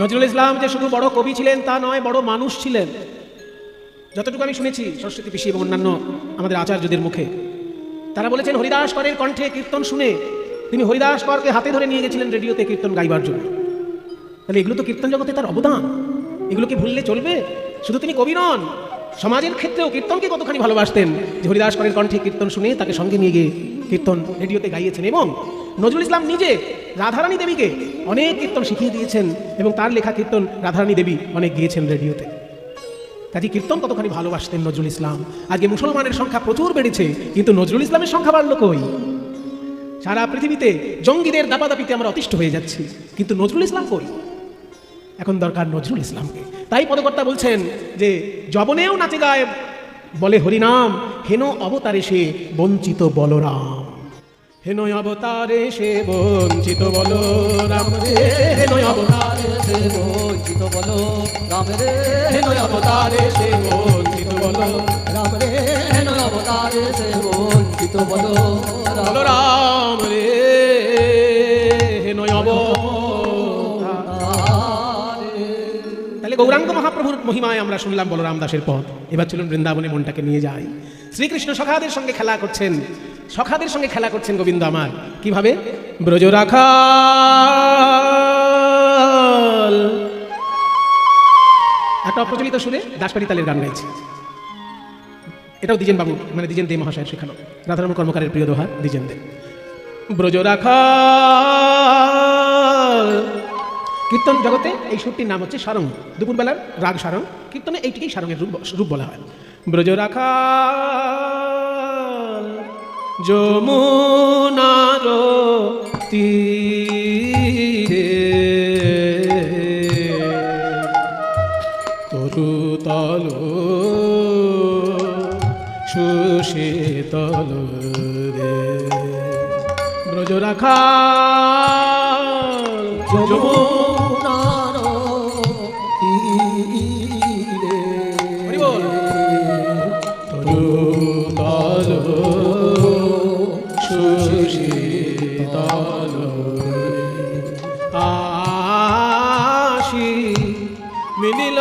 নজরুল ইসলাম যে শুধু বড় কবি ছিলেন তা নয়, বড় মানুষ ছিলেন। যতটুকু আমি শুনেছি সরস্বতী পিসি এবং অন্যান্য আমাদের আচার্যদের মুখে, তারা বলেছেন হরিদাস করের কণ্ঠে কীর্তন শুনে তিনি হরিদাস করকে হাতে ধরে নিয়ে গেছিলেন রেডিওতে কীর্তন গাইবার জন্য। তাহলে এগুলো তো কীর্তন জগতে তার অবদান, এগুলো কি ভুললে চলবে? শুধু তিনি কবি নন, সমাজের ক্ষেত্রেও কীর্তনকে কতখানি ভালোবাসতেন যে হরিদাস করের কণ্ঠে কীর্তন শুনে তাকে সঙ্গে নিয়ে গিয়ে কীর্তন রেডিওতে গাইয়েছেন। এবং নজরুল ইসলাম নিজে রাধারানী দেবীকে অনেক কীর্তন শিখিয়ে দিয়েছেন এবং তার লেখা কীর্তন রাধারানী দেবী অনেক গিয়েছেন রেডিওতে। কাজে কীর্তন কতখানি ভালোবাসতেন নজরুল ইসলাম। আজকে মুসলমানের সংখ্যা প্রচুর বেড়েছে, কিন্তু নজরুল ইসলামের সংখ্যা বাড়লো কই? সারা পৃথিবীতে জঙ্গিদের দাপাদাপিতে আমরা অতিষ্ঠ হয়ে যাচ্ছি, কিন্তু নজরুল ইসলাম কই? এখন দরকার নজরুল ইসলামকে। তাই পদকর্তা বলছেন যে যবনেও নাচে গায় বলে হরিনাম, হেন অবতারে সে বঞ্চিত বলরাম। হেন অবতারে সে বঞ্চিত বলরাম রে, হেন অবতারে সে বঞ্চিত বলরাম রে, হেন অবতারে সে বঞ্চিত বলরাম রে, হেন অবতারে সে বঞ্চিত বলরাম রে, হেন তাহলে গৌরাঙ্গ মহাপ্রভুর মহিমায় আমরা শুনলাম বলরাম দাসের পদ। এবার চলুন বৃন্দাবনে মনটাকে নিয়ে যাই। শ্রীকৃষ্ণ সখাদের সঙ্গে খেলা করছেন, সখাদের সঙ্গে খেলা করছেন গোবিন্দ আমার। কিভাবে? ব্রজ রাখাল একটা অপ্রচলিত সুরে দাসপাড়ি তালের গান গাইছে। এটাও দ্বিজেন বাবু মানে দ্বিজেন দে মহাশয়ের শেখানো, রাধারমণ কর্মকারের প্রিয় দোহা দ্বিজেন দে। ব্রজ রাখাল কীর্তন জগতে এই সুরটির নাম হচ্ছে সারং, দুপুরবেলার রাগ সারং। কীর্তনে এইটিকেই সারঙের রূপ বলা হয়। ব্রজ রাখাল যমুনার তীরে তরুতল সুশীতল রে, ব্রজ রাখাল যমুনার তীরে তরুতল সুশীতল আশি মিলিল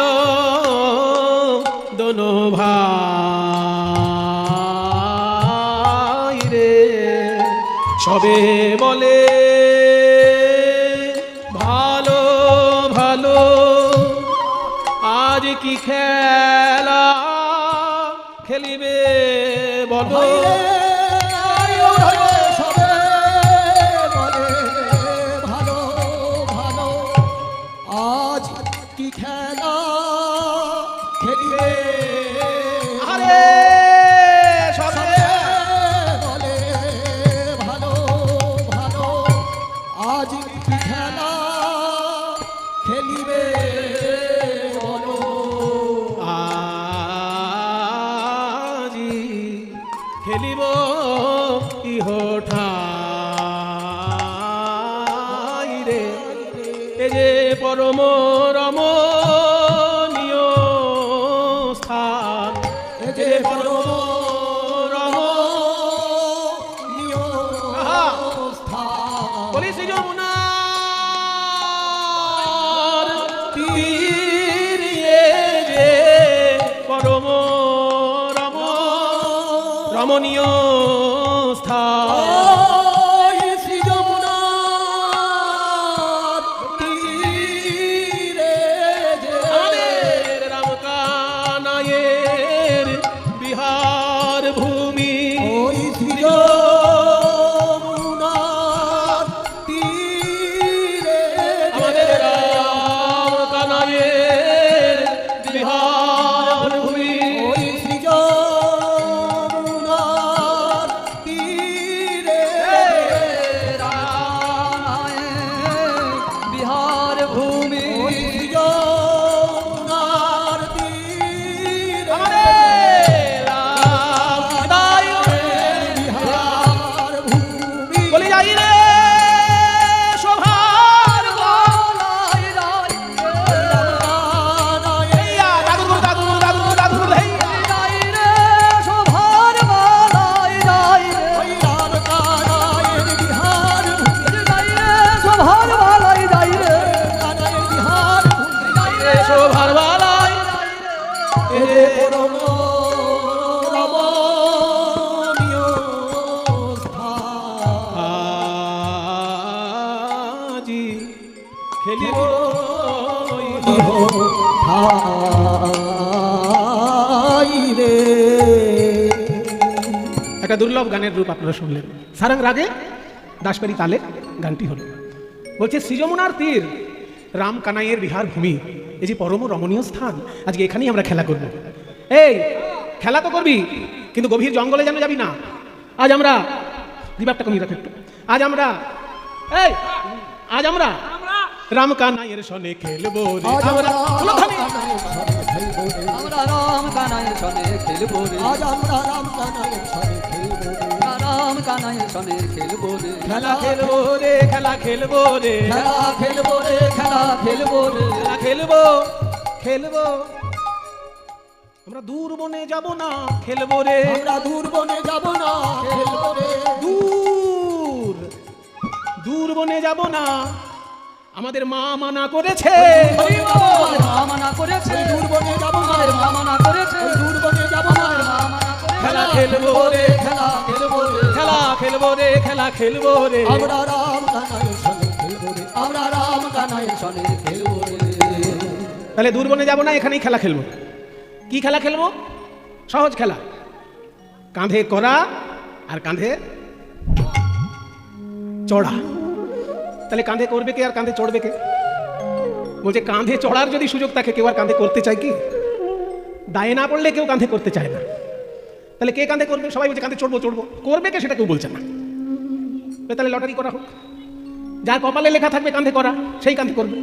দোনো ভাই রে, সবে বলে ভালো ভালো আজ কি খেলা খেলিবে বলো, ভালো ভালো আজ কি খেলা খেলিবে, আরে সবে বলে ভালো ভালো আজ কি খেলা খেলিবে বলো, আজি খেলিব ইহঠাই রে, এ যে পরম রমণীয় স্থান, এ যে পরম রমণীয় স্থান, বলি শ্রী যমুনার তীরে যে পরম রমণীয় স্থান, শ্রী যমুনার তীরে যে আমাদের রামকানায়ের বিহার ভূমি, ওই শ্রী যমুনার তীরে আমাদের রামকানায়ের বিহার ভূমি, ওই শ্রী যমুনার তীরে বিহার ভূমি, ওই শ্রী যমুনার তীরে আমাদের রামকানায়ের বিহার ভূমি, বলি যাই রে শোভার লাই লাই হেইয়া দাদুর দাদুর দাদুর দাদুর হেইয়া লাই রে শোভার লাই লাই ওই রামকানায়ের বিহার ভূমি, লাই রে শোভার লাই লাই রে কানায়ের এ যে পরম রমণীয় স্থান। আজি খেলিব ইহ ঠাই রে। একটা দুর্লভ গানের রূপ আপনারা শুনলেন। সারাং রাগে দাসপাড়ি তালে গানটি হলো। বলছে শ্রীযমুনার তীর রাম কানাইয়ের বিহার ভূমি, এই যে পরম রমণীয় স্থান, আজকে এখানেই আমরা খেলা করব। এই খেলা তো করবি, কিন্তু গভীর জঙ্গলে যেন যাবি না। আজ আমরা রিভাবটা কমিয়ে রাখো একটু। আজ আমরা রাম কানাইয়ের সনে খেলবো রে। আজ আমরা উলুধ্বনি। আমরা রাম কানাইয়ের সনে খেলবো রে, আজ আমরা রাম কানাইয়ের সনে খেলবো রে। রাম কানাইয়ের সনে খেলবো রে, খেলা খেলবো রে, খেলা খেলবো রে, খেলা খেলবো রে, খেলা খেলবো রে, খেলা খেলবো, খেলবো। আমরা দূর বনে যাব না, খেলবো রে। আমরা দূর বনে যাব না, খেলবো রে। দূর দূর বনে যাব না, আমাদের মা মানা করেছে। আমাদের মা মানা করেছে, দূর বনে যাব না, আমাদের মা মানা করেছে, দূর বনে যাব না। আমাদের মা মানা করেছে। খেলা খেলবো রে, খেলা খেলবো রে, খেলা খেলবো রে, খেলা খেলবো রে। আমরা রাম কানাইয়ের সনে খেলবো রে, আমরা রাম কানাইয়ের সনে খেলবো রে। তাহলে দূর বনে যাব না, এখানেই খেলা খেলবো। কি খেলা খেলবো? সহজ খেলা, কাঁধে করা আর কাঁধে চড়া। তাহলে কাঁধে করবে কে আর কাঁধে চড়বে কে? বলছে কাঁধে চড়ার যদি সুযোগ থাকে, কেউ আর কাঁধে করতে চায় কি? দায়ে না পড়লে কেউ কাঁধে করতে চায় না। তাহলে কে কাঁধে করবে? সবাই বলছে কাঁধে চড়বো চড়বো, করবে কে সেটা কেউ বলছে না। তাহলে লটারি করা হোক, যার কপালে লেখা থাকবে কাঁধে করা, সেই কাঁধে করবে।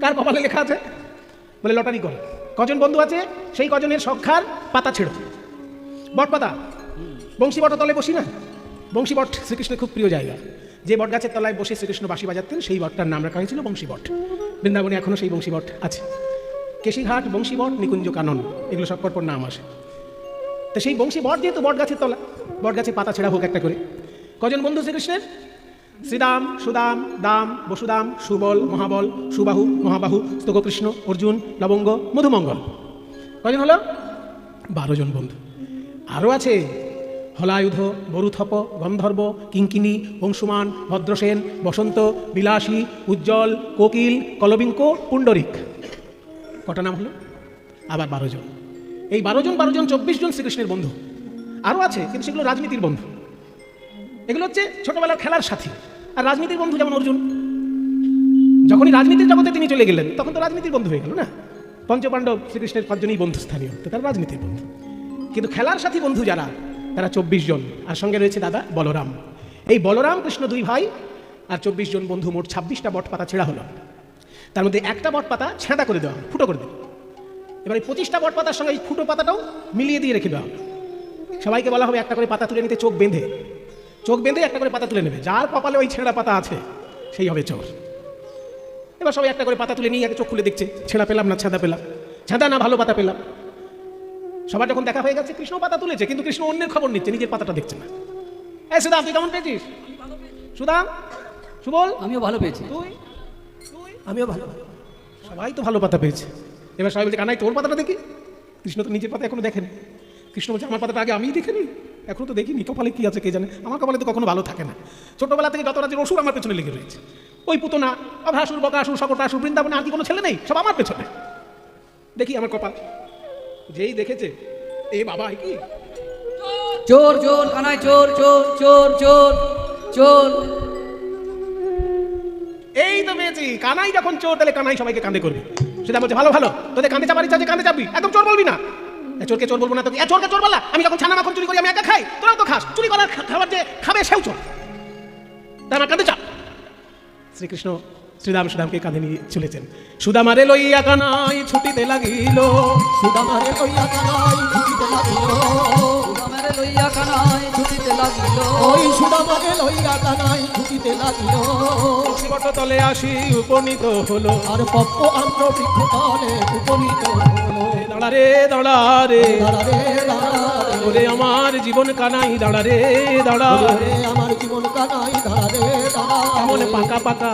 কার কপালে লেখা আছে? বলে লটারি করা। কজন বন্ধু আছে? সেই কজনের সংখ্যার পাতা ছেড়ো। বট পাতা, বংশী বট তলে বসি না? বংশী বট শ্রীকৃষ্ণের খুব প্রিয় জায়গা। যে বট গাছের তলায় বসে শ্রীকৃষ্ণ বাঁশি বাজাতেন, সেই বটটার নাম রাখা হয়েছিল বংশী বট। বৃন্দাবনে এখনো সেই বংশী বট আছে। কেশিঘাট, বংশী বট, নিকুঞ্জ কানন, এগুলো সব পরপর নাম আসে। তো সেই বংশী বট যেহেতু বট গাছের তলা, বট গাছের পাতা ছেঁড়া হোক একটা করে। কজন বন্ধু শ্রীকৃষ্ণের? শ্রীদাম, সুদাম, দাম, বসুদাম, সুবল, মহাবল, সুবাহু, মহাবাহু, স্তোককৃষ্ণ, অর্জুন, লবঙ্গ, মধুমঙ্গল। কজন হলো? 12 জন বন্ধু। আরও আছে হলায়ুধ, বরুথপ, গন্ধর্ব, কিঙ্কিনী, অংশুমান, ভদ্রসেন, বসন্ত, বিলাসী, উজ্জ্বল, কোকিল, কলবিঙ্ক, পুণ্ডরিক। কটা নাম হলো? আবার 12 জন। এই 12 জন 24 জন শ্রীকৃষ্ণের বন্ধু। আরও আছে, কিন্তু সেগুলো রাজনীতির বন্ধু। এগুলো হচ্ছে ছোটবেলার খেলার সাথী। আর রাজনীতির বন্ধু যেমন অর্জুন, যখনই রাজনীতির জগতে তিনি চলে গেলেন, তখন তো রাজনীতির বন্ধু হয়ে গেল না? পঞ্চপাণ্ডব শ্রীকৃষ্ণের 5 জনই বন্ধু স্থানীয়, তো তার রাজনীতির বন্ধু। কিন্তু খেলার সাথী বন্ধু যারা, তারা 24 জন। আর সঙ্গে রয়েছে দাদা বলরাম। এই বলরাম কৃষ্ণ 2 ভাই আর 24 জন বন্ধু, মোট 26টা বট পাতা ছেঁড়া হলো। তার মধ্যে একটা বট পাতা ছেঁড়া করে দেওয়া, ফুটো করে দেওয়া। এবার এই 25টা বট পাতার সঙ্গে এই ফুটো পাতাটাও মিলিয়ে দিয়ে রেখে দেওয়া হলো। সবাইকে বলা হবে একটা করে পাতা তুলে নিতে, চোখ বেঁধে একটা করে পাতা তুলে নেবে। যার কপালে ওই ছেঁড়া পাতা আছে, সেই হবে চোর। এবার সবাই একটা করে পাতা তুলে নিয়ে চোখ খুলে দেখছে, ছেঁড়া পেলাম না ছাঁদা পেলাম, ছাঁদা না ভালো পাতা পেলাম। সবার যখন দেখা হয়ে গেছে, কৃষ্ণ পাতা তুলেছে, কিন্তু কৃষ্ণ অন্যের খবর নিচ্ছে, নিজের পাতাটা দেখছে না। এই সুদাম, তুই কেমন পেয়েছিস? সুদাম, সুবল, আমিও ভালো পেয়েছি। তুই? আমিও ভালো। সবাই তো ভালো পাতা পেয়েছে। এবার সবাই বলছে কানাই তোর পাতাটা দেখি। কৃষ্ণ তো নিজের পাতা এখনো দেখেনি। কৃষ্ণ বলছে আমার পাতাটা আগে আমিই দেখিনি, এখনো তো দেখিনি, কপালে কি আছে কে জানে। আমার কপালে তো কখনো ভালো থাকে না। ছোটবেলা থেকে যত রাজ্যের অসুর আমার পেছনে লেগে রয়েছে। ওই পুতনা, অভাসুর, বকাসুর, সকটাসুর, বৃন্দাবনে আর কি কোনো ছেলে নেই? সব আমার পেছনে। দেখি আমার কপাল। যেই দেখেছে, এ বাবা কি চোর চোর কানাই, চোর চোর চোর চোর চোর। এই তো পেয়েছি। কানাই যখন চোর, তাহলে কানাই সবাইকে কাঁধে করবে। সেটা বলছে ভালো ভালো, তোদের কাঁধে চাপার ইচ্ছা আছে, কাঁধে চাপবি, একদম চোর বলবি না। চোরকে চোর বলবো না, তোকে চোরকে চোর বলা। আমি যখন ছানা মাখন চুরি করি, আমি একা খাই, তোরাও তো খাস। চুরি করার খাবার যে খাবে, সেও চোর। তাই আমার কাঁধে চাপ। শ্রীকৃষ্ণ শ্রীরাম সুদামকে কাঁধে নিয়ে চলেছেন। সুদামারে লইয়া কানাই ছুটিতে লাগিল, সুদামারে লইয়া কানাই ছুটিতে লাগিল, সুদামারে লইয়া কানাই ছুটিতে লাগিল, ওই সুদামারে লইয়া কানাই ছুটিতে লাগিল। বট তলে আসি উপনীত হলো, আর পপ্প আন্দ্র বৃক্ষ তলে উপনীত হলো। দাঁড়া রে দাঁড়া রে, দাঁড়া রে দাঁড়া রে, ওরে আমার জীবন কানাই দাঁড়া রে দাঁড়া। রে আমার জীবন কানাই দাঁড়া রে দাঁড়া। এমন পাকা পাকা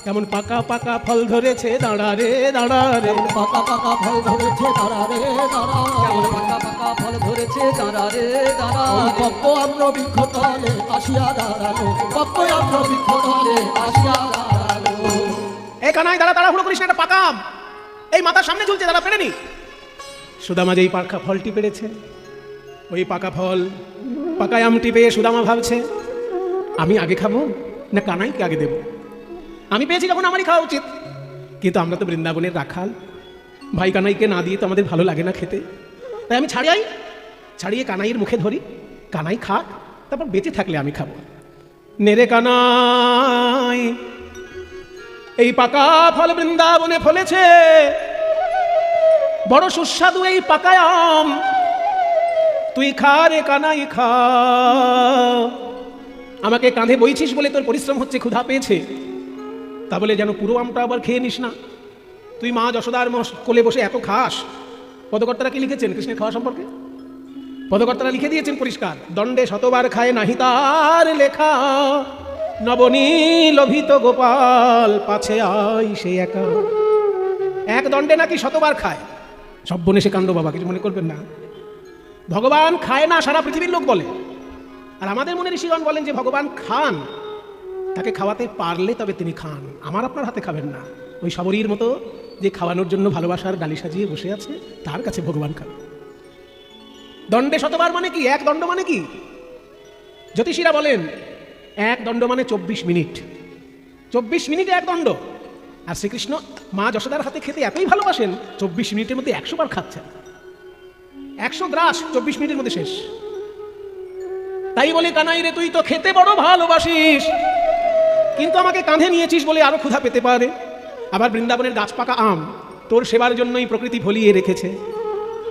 কেমন পাকা পাকা ফল ধরেছে দাঁড়া রে দাঁড়া রে, পাকা পাকা ফল ধরেছে দাঁড়া রে দাঁড়া, কেমন পাকা পাকা ফল ধরেছে দাঁড়া রে দাঁড়া। ওই পক্ষ আম্র বৃক্ষ তলে আসিয়া দাঁড়ালো, পক্ষ আম্র বৃক্ষ তলে আসিয়া দাঁড়ালো। এ কানাই দাঁড়া, তাড়াহুড়ো করিস না, এটা পাকা আম, এই মাথার সামনে ঝুলছে, দাঁড়া পেরেনি। সুদামা যেই পাকা ফলটি পেরেছে, ওই পাকা ফল পাকা আমটি পেয়ে সুদামা ভাবছে আমি আগে খাবো না কানাইকে আগে দেব। আমি পেয়েছি যখন আমারই খাওয়া উচিত, কিন্তু আমরা তো বৃন্দাবনের রাখাল, ভাই কানাইকে না দিয়ে তো আমাদের ভালো লাগে না খেতে, তাই আমি ছাড়িয়ে কানাইয়ের মুখে ধরি, কানাই খাক, তারপর বেঁচে থাকলে আমি খাবো। নেরে কানাই, এই পাকা ফল বৃন্দাবনে ফলেছে, বড় সুস্বাদু এই পাকা আম, তুই খা রে কানাই খা। আমাকে কাঁধে বইছিস বলে তোর পরিশ্রম হচ্ছে, ক্ষুধা পেয়েছে, তা বলে যেন পুরো আমটা আবার খেয়ে নিস না। তুই মা যশোদার কোলে বসে এত খাস। পদকর্তারা কি লিখেছেন কৃষ্ণের খাওয়া সম্পর্কে? পদকর্তারা লিখে দিয়েছেন পরিষ্কার, দণ্ডে শতবার খায় নাহি তার লেখা, নবনীলোভিত গোপাল পাছে আই সে একা। এক দণ্ডে নাকি শতবার খায়, সব বনে সে কাণ্ড বাবা, কিছু মনে করবেন না। ভগবান খায় না সারা পৃথিবীর লোক বলে, আর আমাদের মনে ঋষিগণ বলেন যে ভগবান খান, তাকে খাওয়াতে পারলে তবে তিনি খান, আমার আপনার হাতে খাবেন না। ওই শবরীর মতো যে খাওয়ানোর জন্য ভালোবাসার ডালি সাজিয়ে বসে আছে, তার কাছে ভগবান খান। দণ্ডে শতবার মানে কি? এক দণ্ড মানে কি? জ্যোতিষীরা বলেন এক দণ্ড মানে 24 মিনিট, 24 মিনিটে এক দণ্ড। আর শ্রীকৃষ্ণ মা যশোদার হাতে খেতে এতই ভালোবাসেন, 24 মিনিটের মধ্যে 100 বার খাচ্ছেন, 100 গ্রাস 24 মিনিটের মধ্যে শেষ। তাই বলে কানাই রে তুই তো খেতে বড় ভালোবাসিস, কিন্তু আমাকে কাঁধে নিয়েছিস বলে আরো ক্ষুধা পেতে পারে। আবার বৃন্দাবনের গাছ পাকা আম তোর সেবার জন্যই প্রকৃতি ফলিয়ে রেখেছে,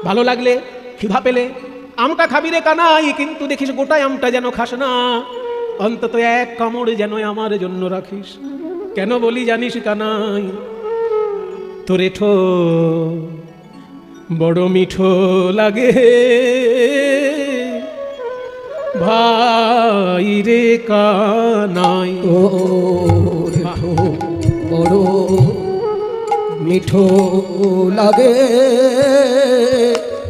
ভালো লাগলে ক্ষুধা পেলে আমটা খাবি রে কানাই, কিন্তু দেখিস গোটাই আমটা যেন খাস না, অন্তত এক কামড় যেন আমার জন্য রাখিস। কেন বলি জানিস কানাই, তোর এঠো বড় মিঠো লাগে ভাই রে কানাই। তোর এঠো বড় মিঠো লাগে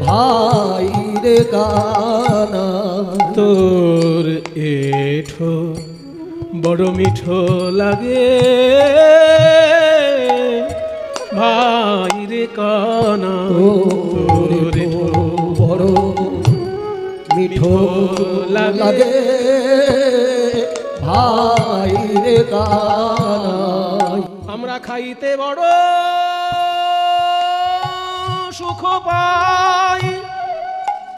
ভাই রে কানাই। তোর এঠো বড় মিঠো লাগে ভাই রে কানাই। তোর এঠো বড় মিঠো লাগে ভাই রে কানাই। আমরা খাইতে বড় সুখ পাই,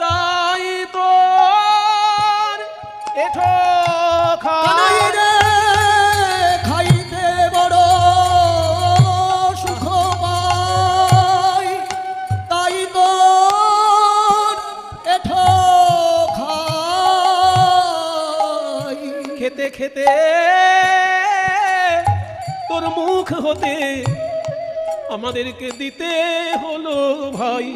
তাই তোর এঠো কানাই রে খাইতে বড় সুখ পাই, তাই তোর এঠো খাই। খেতে খেতে তোর মুখ হতে আমাদেরকে দিতে হলো ভাই,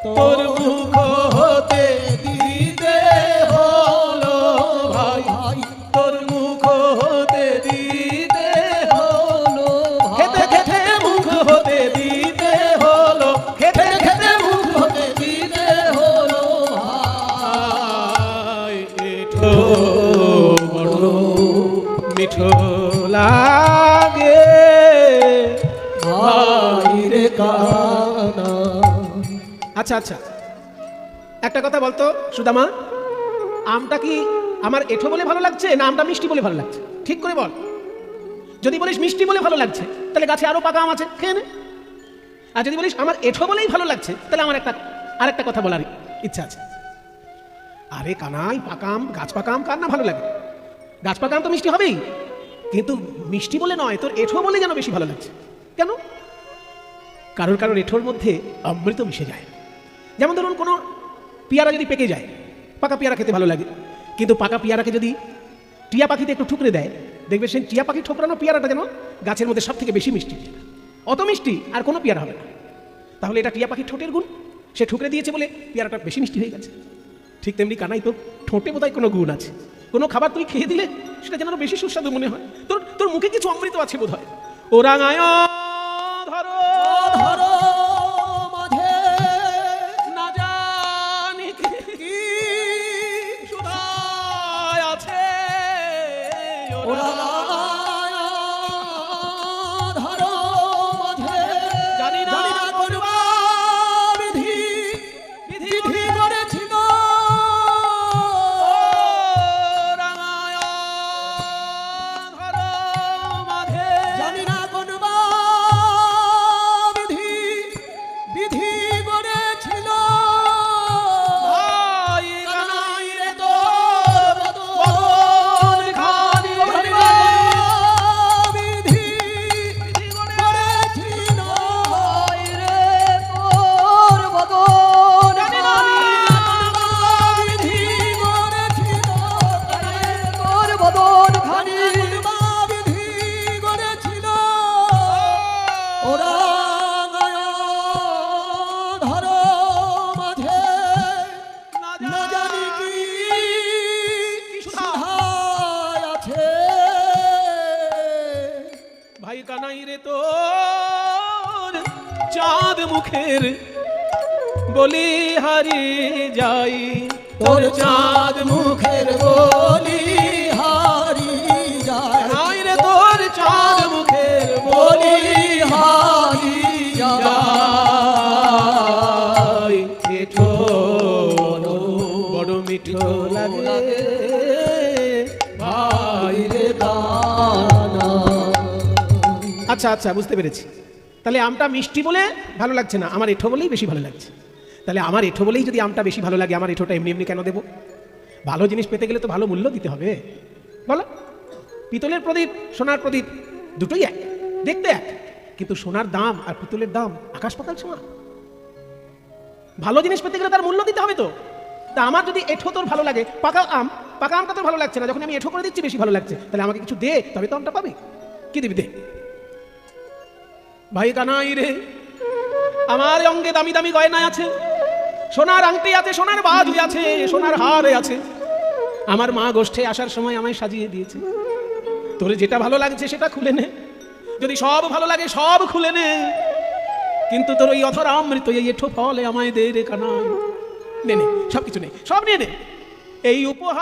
তোর মুখ হতে দিতে হলো ভাই, তোর মুখ হতে দিতে হলো, খেতে খেতে মুখ হতে দিতে হলো, খেতে খেতে মুখ হতে দিতে হলো ভাই। এঠো বড় মিঠো লাগে ভাই রে কানাই। আচ্ছা আচ্ছা, একটা কথা বলতো সুদামা, আমটা কি আমার এঠো বলে ভালো লাগছে না আমটা মিষ্টি বলে ভালো লাগছে? ঠিক করে বল। যদি বলিস মিষ্টি বলে ভালো লাগছে, তাহলে গাছে আরো পাকা আম আছে, খেয়ে নে। আর যদি বলিস আমার এঠো বলেই ভালো লাগছে, তাহলে আমার আরেকটা কথা বলার ইচ্ছা আছে। আরে কানাই, পাকা আম, গাছ পাকা আম কার না ভালো লাগে? গাছ পাকা আম তো মিষ্টি হবেই, কিন্তু মিষ্টি বলে নয়, তোর এঠো বলে যেন বেশি ভালো লাগছে। কেন? কারোর কারোর এঠোর মধ্যে অমৃত মিশে যায়। যেমন ধরুন কোনো পেয়ারা যদি পেকে যায়, পাকা পেয়ারা খেতে ভালো লাগে, কিন্তু পাকা পেয়ারাকে যদি টিয়া পাখিতে একটু ঠুকরে দেয়, দেখবে সেই টিয়া পাখি ঠোকরানো পেয়ারাটা যেন গাছের মধ্যে সব থেকে বেশি মিষ্টি, অত মিষ্টি আর কোনো পেয়ারা হবে না। তাহলে এটা টিয়া পাখির ঠোঁটের গুণ, সে ঠুকরে দিয়েছে বলে পেয়ারাটা বেশি মিষ্টি হয়ে গেছে। ঠিক তেমনি কানাই তো ঠোঁটে বোধহয় কোনো গুণ আছে, কোনো খাবার তুই খেয়ে দিলে সেটা যেন আরো বেশি সুস্বাদু মনে হয়, তোর মুখে কিছু অমৃত আছে বোধ হয়, ও রাঙায় ধরো ধরো মাঝে না জানি কি কি সুধায় আছে ওরা ধরো মাঝে জানি না জানি না করবা বিধি বিধি বিধি করেছিল রাঙায় ধরো মাঝে জানি না করবা বিধি বিধি করেছিল ভাই কানাই রে তোর বদন খানি করবা বিধি বিধি করে করেছিল রে তোর বদন জানি না বিধি করেছিল তোর বদন খানি করবা বিধি করেছিল ওরা ধরো মাঝে না জানি কি সুধায় আছে ভাই কানাই রে তোর চাঁদ মুখের বলি হারি যাই তোর চাঁদ মুখের বলি হারি যায় কানাই রে তোর চাঁদ মুখের বলি বলি হারি যায় যাই মিঠো বড় মিঠো লাগে ভাই রে দানা আচ্ছা আচ্ছা বুঝতে পেরেছি। তাহলে আমটা মিষ্টি বলে ভালো লাগছে না, আমার এঁঠো বলেই বেশি ভালো লাগছে। তাহলে আমার এঁঠো বলেই যদি আমটা বেশি ভালো লাগে, আমার এঁঠোটা এমনি এমনি কেন দেবো? ভালো জিনিস পেতে গেলে তো ভালো মূল্য দিতে হবে, বলো। পিতলের প্রদীপ সোনার প্রদীপ দুটোই এক, দেখতে এক, কিন্তু সোনার দাম আর পিতলের দাম আকাশ পাতাল সমান। ভালো জিনিস পেতে গেলে তার মূল্য দিতে হবে তো। তা আমার যদি এঁঠো তোর ভালো লাগে, পাকা আমটা তোর ভালো লাগছে না, যখন আমি এঁঠো করে দিচ্ছি বেশি ভালো লাগছে, তাহলে আমাকে কিছু দে, তবে তো আমটা পাবি। কি দিবি দে? ভাই কানাই রে, আমার অঙ্গে দামি দামি গয়না আছে, সোনার আংটি আছে, সোনার বাজু আছে, সোনার হার আছে। আমার মা গোষ্ঠে আসার সময় আমায় সাজিয়ে দিয়েছে। তোর যেটা ভালো লাগছে সেটা খুলে নে, যদি সব ভালো লাগে সব খুলে নে, কিন্তু তোর ওই অথরা অমৃত এই এঁঠো ফলে আমায় দে রে কানাই। নে নে, সব কিছু নেই, সব নিয়ে নে। এই উপহার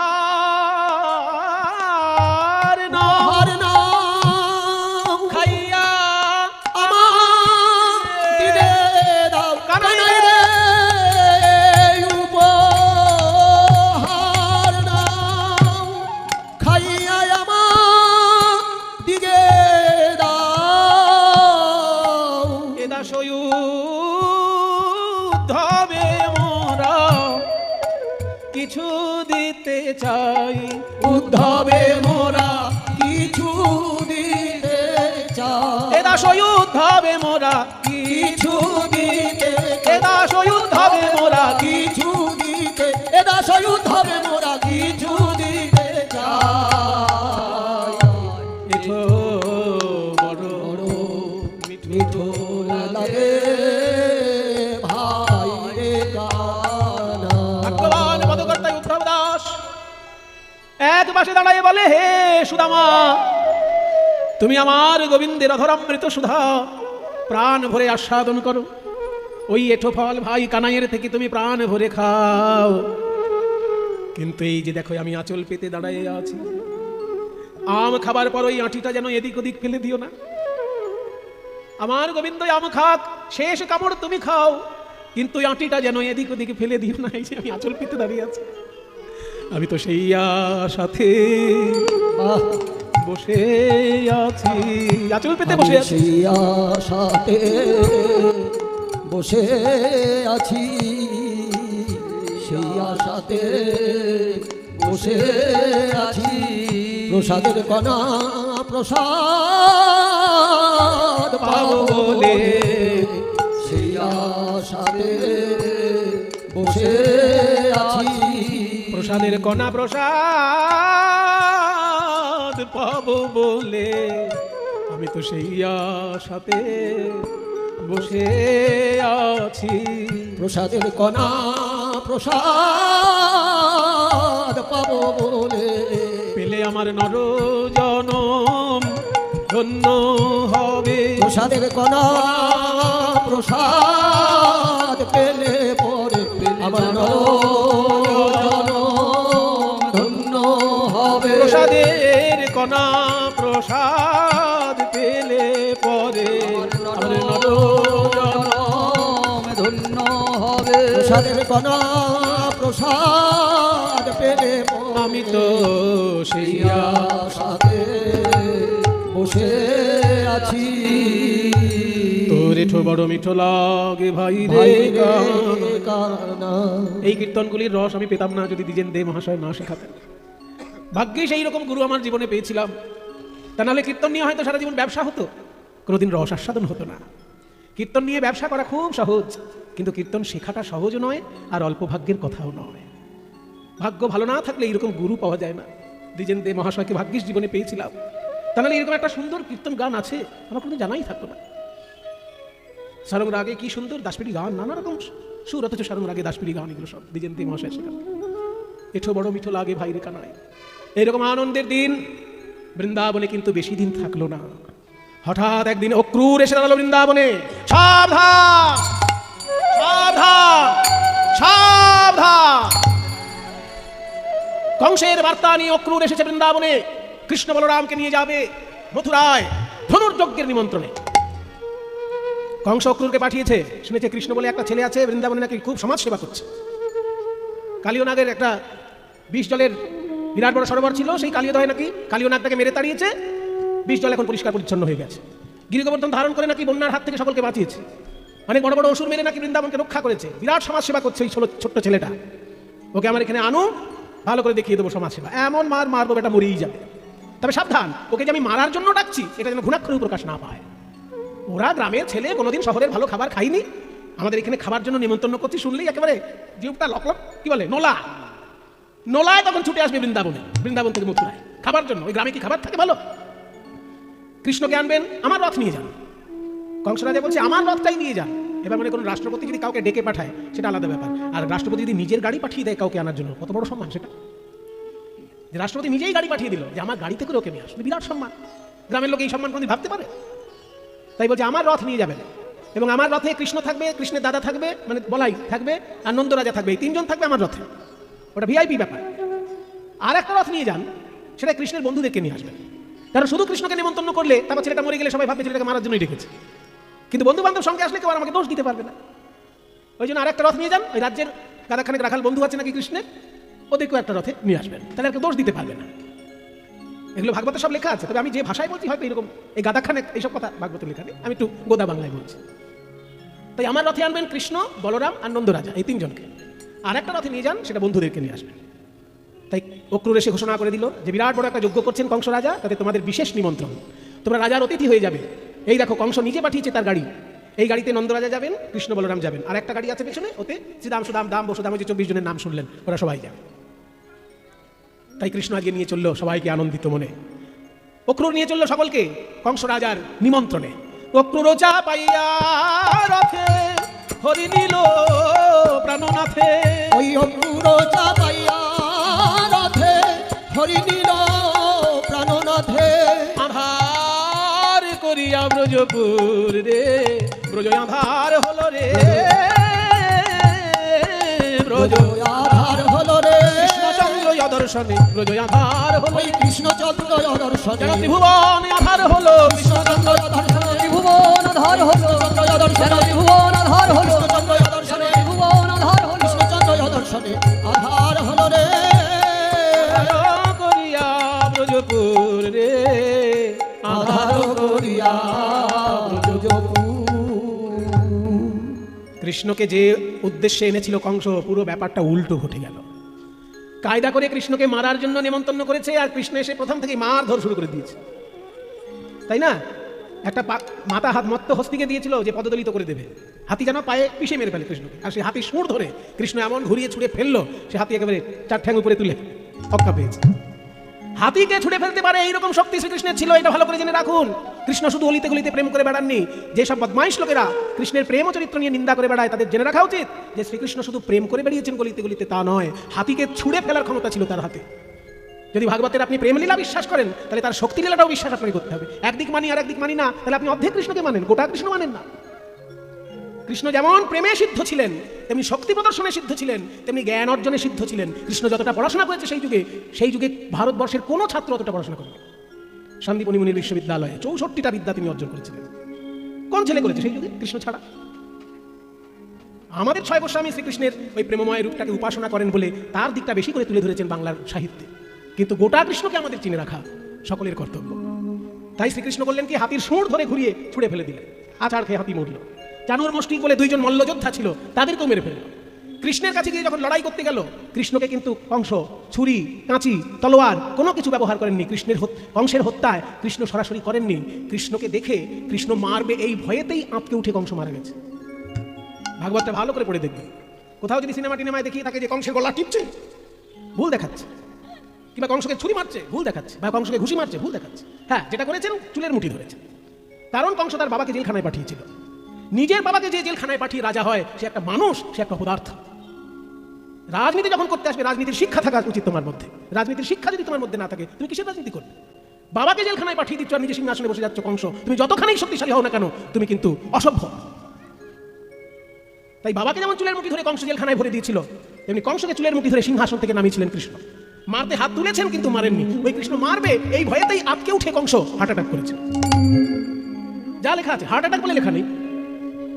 না আর নাম খাইয়া আমার দিদে দাও কানাই কানাই রে উপহার নাও খাইয়া আমার দিগে দাও এদা সয়ুদ্ধবে মোরা কিছু দিতে চাই। উদ্ধবে মোরা কিছু দিতে চাই এদা সয়ুদ্ধবে মোরা কিছু দিতে এদা সয়ুদ্ধবে মোরা কিছু দিতে এদা সয়ুদ্ধ হবে মোরা কিছু দিতে চাই এঠো বড় মিঠো লাগে ভাই রে গানা ভগবান পদকর্তায় উদ্ধব দাস এক পাশে দাঁড়ায় বলে, হে সুদামা, তুমি আমার গোবিন্দের অধরামৃত সুধা প্রাণ ভরে আস্বাদন করো। ওই এঁঠো ফল ভাই কানাইয়ের থেকে তুমি প্রাণ ভরে খাও। কিন্তু এই যে দেখো আমি আঁচল পেতে দাঁড়ায় আছি, আম খাবার পর ওই আঁটিটা যেন এদিক ওদিক ফেলে দিও না। আমার গোবিন্দ আম খাক, শেষ কামড় তুমি খাও, কিন্তু ওই আঁটিটা যেন এদিক ওদিক ফেলে দিও না। এই যে আমি আঁচল পেতে দাঁড়িয়ে আছি, আমি তো সেই সাথে বসে আছি, আঁচল পেতে বসে আছি। সেই আশাতে বসে আছি সেই আশাতে বসে আছি প্রসাদের কণা প্রসাদ পাবো বলে সেই আশাতে বসে আছি প্রসাদের কণা প্রসাদ পাবো বলে আমি তো সেই আশাতে বসে আছি। প্রসাদের কণা প্রসাদ পাবো বলে পেলে আমার নর জনম ধন্য হবে। প্রসাদের কণা প্রসাদ পেলে পরে আমার নরজনম ধন্য হবে। প্রসাদের কণা প্রসাদ পেলে পরে আমার নরজনম ধন্য হবে। প্রসাদের কণা প্রসাদ পেলে পরে আমি তো সেই সাথে বসে আছি। তোর এঠো বড় মিঠো লাগে ভাই রে ভাই রে গান। কানা। এই কীর্তনগুলির রস আমি পেতাম না যদি দ্বিজেন দে মহাশয় না শেখাতেন। ভাগ্যে সেই রকম গুরু আমার জীবনে পেয়েছিলাম, তা নাহলে কীর্তন নিয়ে হয়তো সারা জীবন ব্যবসা হতো, কোনোদিন রস আস্বাদন হতো না। কীর্তন নিয়ে ব্যবসা করা খুব সহজ, কিন্তু কীর্তন শেখাটা সহজ নয়, আর অল্প ভাগ্যের কথাও নয়। ভাগ্য ভালো না থাকলে এইরকম গুরু পাওয়া যায় না। দ্বিজেন দে মহাশয়কে ভাগ্যিস জীবনে পেয়েছিলাম, তা নাহলে এরকম একটা সুন্দর কীর্তন গান আছে আমার কোনো জানাই থাকতো না। সারং রাগে কি সুন্দর দাসপিড়ি গান, নানা রকম সুর, অথচ সারং রাগে দাসপিড়ি গান, এগুলো সব দ্বিজেন দে মহাশয় শেখান। এঠো বড় মিঠো লাগে ভাই রে কানাই। এইরকম আনন্দের দিন বৃন্দাবনে কিন্তু বেশি দিন থাকলো না। হঠাৎ একদিন অক্রূর এসে দাঁড়ালো বৃন্দাবনে। সাবধান সাবধান সাবধান! কংসের বার্তা নিয়ে অক্রূর এসেছে বৃন্দাবনে। কৃষ্ণ বলরামকে নিয়ে যাবে মথুরায় ধনুর্যজ্ঞের নিমন্ত্রণে। কংস অক্রূরকে পাঠিয়েছে, শুনেছে কৃষ্ণ বলে একটা ছেলে আছে বৃন্দাবনে, নাকি খুব সমাজ সেবা করছে। কালিয়নাগের একটা 20 জলের বিরাট বড় সরোবর ছিল, সেই কালিয়দয় নাকি কালিয়নাগটাকে মেরে তাড়িয়েছে। 20 জল এখন পরিষ্কার পরিচ্ছন্ন হয়ে গেছে। গিরিগোবর্ধন ধারণ করে নাকি বন্যার হাত থেকে সকলকে বাঁচিয়েছে। অনেক বড় বড় অসুর মেরে নাকি বৃন্দাবনকে রক্ষা করেছে। বিরাট সমাজ সেবা করছে এই ছোট্ট ছেলেটা। ওকে আমার এখানে আনো, ভালো করে দেখিয়ে দেবো সমাজ সেবা। এমন মারবো বেটা মরেই যাবে। তবে সাবধান, ওকে যে আমি মারার জন্য ডাকছি এটা যেন ঘুণাক্ষরেও প্রকাশ না পায়। ওরা গ্রামের ছেলে, কোনোদিন শহরের ভালো খাবার খাইনি, আমাদের এখানে খাবার জন্য নিমন্ত্রণ করছি শুনলেই একেবারে জিভটা লকলক কি বলে নোলায় তখন ছুটে আসবে বৃন্দাবন থেকে মথুরায় খাবার জন্য। ওই গ্রামে কি খাবার থাকে ভালো? কৃষ্ণকে আনবেন, আমার রথ নিয়ে যান। কংস রাজা বলছে আমার রথটাই নিয়ে যান। এবার মানে কোনো রাষ্ট্রপতি যদি কাউকে ডেকে পাঠায় সেটা আলাদা ব্যাপার, আর রাষ্ট্রপতি যদি নিজের গাড়ি পাঠিয়ে দেয় কাউকে আনার জন্য, কত বড় সম্মান সেটা। যে রাষ্ট্রপতি নিজেই গাড়ি পাঠিয়ে দিল যে আমার গাড়িতে করে ওকে নিয়ে আসবে, বিরাট সম্মান। গ্রামের লোক এই সম্মান কোনোদিন ভাবতে পারে? তাই বলছে আমার রথ নিয়ে যাবেন, এবং আমার রথে কৃষ্ণ থাকবে, কৃষ্ণের দাদা থাকবে মানে বলাই থাকবে, আর নন্দ রাজা থাকবে, এই 3 জন থাকবে আমার রথে। ওটা ভিআইপি ব্যাপার। আর একটা রথ নিয়ে যান, সেটা কৃষ্ণের বন্ধুদেরকে নিয়ে আসবেন। কারণ শুধু কৃষ্ণকে নিমন্ত্রণ করলে তারপর ছেলেটা মরে গেলে সবাই ভাববে ছেলেটাকে মারার জন্যই ডেকেছে, কিন্তু বন্ধু বান্ধব সঙ্গে আসলে কেউ আর আমাকে দোষ দিতে পারবে না। ওই জন্য আরেকটা রথ নিয়ে যান, ওই রাজ্যের গাদাখানেক রাখাল বন্ধু আছে নাকি কৃষ্ণের, ওদেরকেও একটা রথে নিয়ে আসবেন, তাহলে আর কেউ দোষ দিতে পারবে না। এগুলো ভাগবতে সব লেখা আছে, তবে আমি যে ভাষায় বলছি হয়তো এরকম এই গাদাখানেক এইসব কথা ভাগবতে লেখা নেই, আমি একটু গোদা বাংলায় বলছি। তাই আমার রথে আনবেন কৃষ্ণ, বলরাম আর নন্দ রাজা, এই 3 জনকে। আর একটা রথে নিয়ে যান, সেটা বন্ধুদেরকে নিয়ে আসবেন। তাই অক্রূর এসে ঘোষণা করে দিল যে বিরাট বড় একটা যজ্ঞ করছেন কংস রাজা, তাতে তোমাদের বিশেষ নিমন্ত্রণ, তোমরা রাজার অতিথি হয়ে যাবে। এই দেখো কংস নিজে পাঠিয়েছে তার গাড়ি, এই গাড়িতে নন্দ রাজা যাবেন, কৃষ্ণ বলরাম যাবেন, আর একটা গাড়ি আছে পেছনে, ওতে শ্রীদাম সুদাম দাম বসুদাম, যে 24 জনের নাম শুনলেন, ওরা সবাই যাবে। তাই কৃষ্ণ আজকে নিয়ে চললো সবাইকে আনন্দিত মনে। অক্রূর নিয়ে চললো সকলকে কংস রাজার নিমন্ত্রণে। অক্রূর চা পাইয়া রথে হরি নিল প্রাণনাথে। ওই অক্রূর চা পাইয়া রথে হরি নিল প্রাণনাথে। আধার করিয়া ব্রজপুর রে, ব্রজ আধার হলো রে, ব্রজ আধার হলো রে। কৃষ্ণচন্দ্র দর্শনে ব্রজ আধার হলো, ওই কৃষ্ণচন্দ্র দর্শনে যেন ত্রিভুবন আধার হলো, কৃষ্ণচন্দ্র দর্শনে ত্রিভুবন আধার হলো, কৃষ্ণচন্দ্র দর্শনে ত্রিভুবন আধার হলো, কৃষ্ণচন্দ্র দর্শনে ত্রিভুবন আধার হলো, কৃষ্ণচন্দ্র দর্শনে আধার হলো রে। করিয়া ব্রজপুর রে, আধার করিয়া ব্রজপুর। কৃষ্ণকে যে উদ্দেশ্যে এনেছিল কংস, পুরো ব্যাপারটা উল্টো ঘটে গেল। কায়দা করে কৃষ্ণকে মারার জন্য নিমন্ত্রণ করেছে, আর কৃষ্ণ এসে প্রথম থেকে মারধর শুরু করে দিয়েছে, তাই না? একটা মাথা হাত মত্ত হস্তিকে দিয়েছিল যে পদদলিত করে দেবে, হাতি যেন পায়ে পিষে মেরে ফেলে কৃষ্ণকে, আর সে হাতি সুর ধরে কৃষ্ণ এমন ঘুরিয়ে ছুড়ে ফেললো, সে হাতি একেবারে 4 ঠ্যাং উপরে তুলে অক্কা পেয়েছে। হাতিকে ছুড়ে ফেলতে পারে এইরকম শক্তি শ্রীকৃষ্ণের ছিল, এটা ভালো করে জেনে রাখুন। কৃষ্ণ শুধু অলিতে গলিতে প্রেম করে বেড়াননি। যেসব বদমাইশ লোকেরা কৃষ্ণের প্রেম ও চরিত্র নিয়ে নিন্দা করে বেড়ায়, তাদের জেনে রাখা উচিত যে শ্রীকৃষ্ণ শুধু প্রেম করে বেরিয়েছেন গলিতে গলিতে তা নয়, হাতিকে ছুড়ে ফেলার ক্ষমতা ছিল তার হাতে। যদি ভাগবতের আপনি প্রেমলীলা বিশ্বাস করেন, তাহলে তার শক্তিলীলাটাও বিশ্বাস আপনাকে করতে হবে। একদিক মানি আর একদিক মানি না, তাহলে আপনি অর্ধেক কৃষ্ণকে মানেন, গোটা কৃষ্ণ মানেন না। কৃষ্ণ যেমন প্রেমে সিদ্ধ ছিলেন, তেমনি শক্তি প্রদর্শনে সিদ্ধ ছিলেন, তেমনি জ্ঞান অর্জনে সিদ্ধ ছিলেন। কৃষ্ণ যতটা পড়াশোনা করেছে সেই যুগে ভারতবর্ষের কোনো ছাত্র অতটা পড়াশোনা করেনি। সন্দীপনী মুনির বিশ্ববিদ্যালয়ে 64টা বিদ্যা তিনি অর্জন করেছিলেন। কোন ছেলে করেছে সেই যুগে কৃষ্ণ ছাড়া? আমাদের 6 গোস্বামী শ্রীকৃষ্ণের ওই প্রেমময় রূপটাকে উপাসনা করেন বলে তার দিকটা বেশি করে তুলে ধরেছেন বাংলার সাহিত্যে, কিন্তু গোটা কৃষ্ণকে আমাদের চিনে রাখা সকলের কর্তব্য। তাই শ্রীকৃষ্ণ বললেন কি, হাতির সুঁড় ধরে ঘুরিয়ে ছুঁড়ে ফেলে দিলেন। আচার খেয়ে হাতি মরল। চানুর মুষ্টি বলে 2 জন মল্লযোদ্ধা ছিল, তাদেরকেও মেরে ফেলল। কৃষ্ণের কাছে গিয়ে যখন লড়াই করতে গেল, কৃষ্ণকে কিন্তু কংস ছুরি, কাঁচি, তলোয়ার কোনো কিছু ব্যবহার করেননি। কংসের হত্যায় কৃষ্ণ সরাসরি করেননি। কৃষ্ণকে দেখে কৃষ্ণ মারবে এই ভয়েতেই আঁতকে উঠে কংস মারা গেছে। ভাগবতটা ভালো করে পড়ে দেখবে। কোথাও যদি সিনেমা টিনেমায় দেখিয়ে থাকে যে কংসের গলা টিপছে, ভুল দেখাচ্ছে, কিংবা কংসকে ছুরি মারছে, ভুল দেখাচ্ছে, বা কংসকে ঘুষি মারছে, ভুল দেখাচ্ছে। হ্যাঁ, যেটা করেছেন চুলের মুঠি ধরেছেন। কারণ কংস তার বাবাকে জেলখানায় পাঠিয়েছিল। নিজের বাবাকে যে জেলখানায় পাঠিয়ে রাজা হয়, সে একটা মানুষ, সে একটা পদার্থ। রাজনীতি যখন করতে আসবে, রাজনীতির শিক্ষা থাকা উচিত তোমার মধ্যে। রাজনীতির শিক্ষা যদি তোমার মধ্যে না থাকে, তুমি কিসের রাজনীতি করবে? বাবাকে জেলখানায় পাঠিয়ে দিচ্ছ আর নিজে সিংহাসনে বসে যাচ্ছ কংস। তুমি যতখানি শক্তিশালী হও না কেন, তুমি কিন্তু অসভ্য। তাই বাবাকে যেমন চুলের মুঠি ধরে কংস জেলখানায় ভরে দিয়েছিল, তেমনি কংসকে চুলের মুঠি ধরে সিংহাসন থেকে নামিয়েছিলেন কৃষ্ণ। মারতে হাত তুলেছেন কিন্তু মারেননি। ওই কৃষ্ণ মারবে এই ভয়েতেই আটকে উঠে কংস হার্ট অ্যাটাক করেছে। যা লেখা আছে, হার্ট অ্যাটাক বলে লেখা নেই,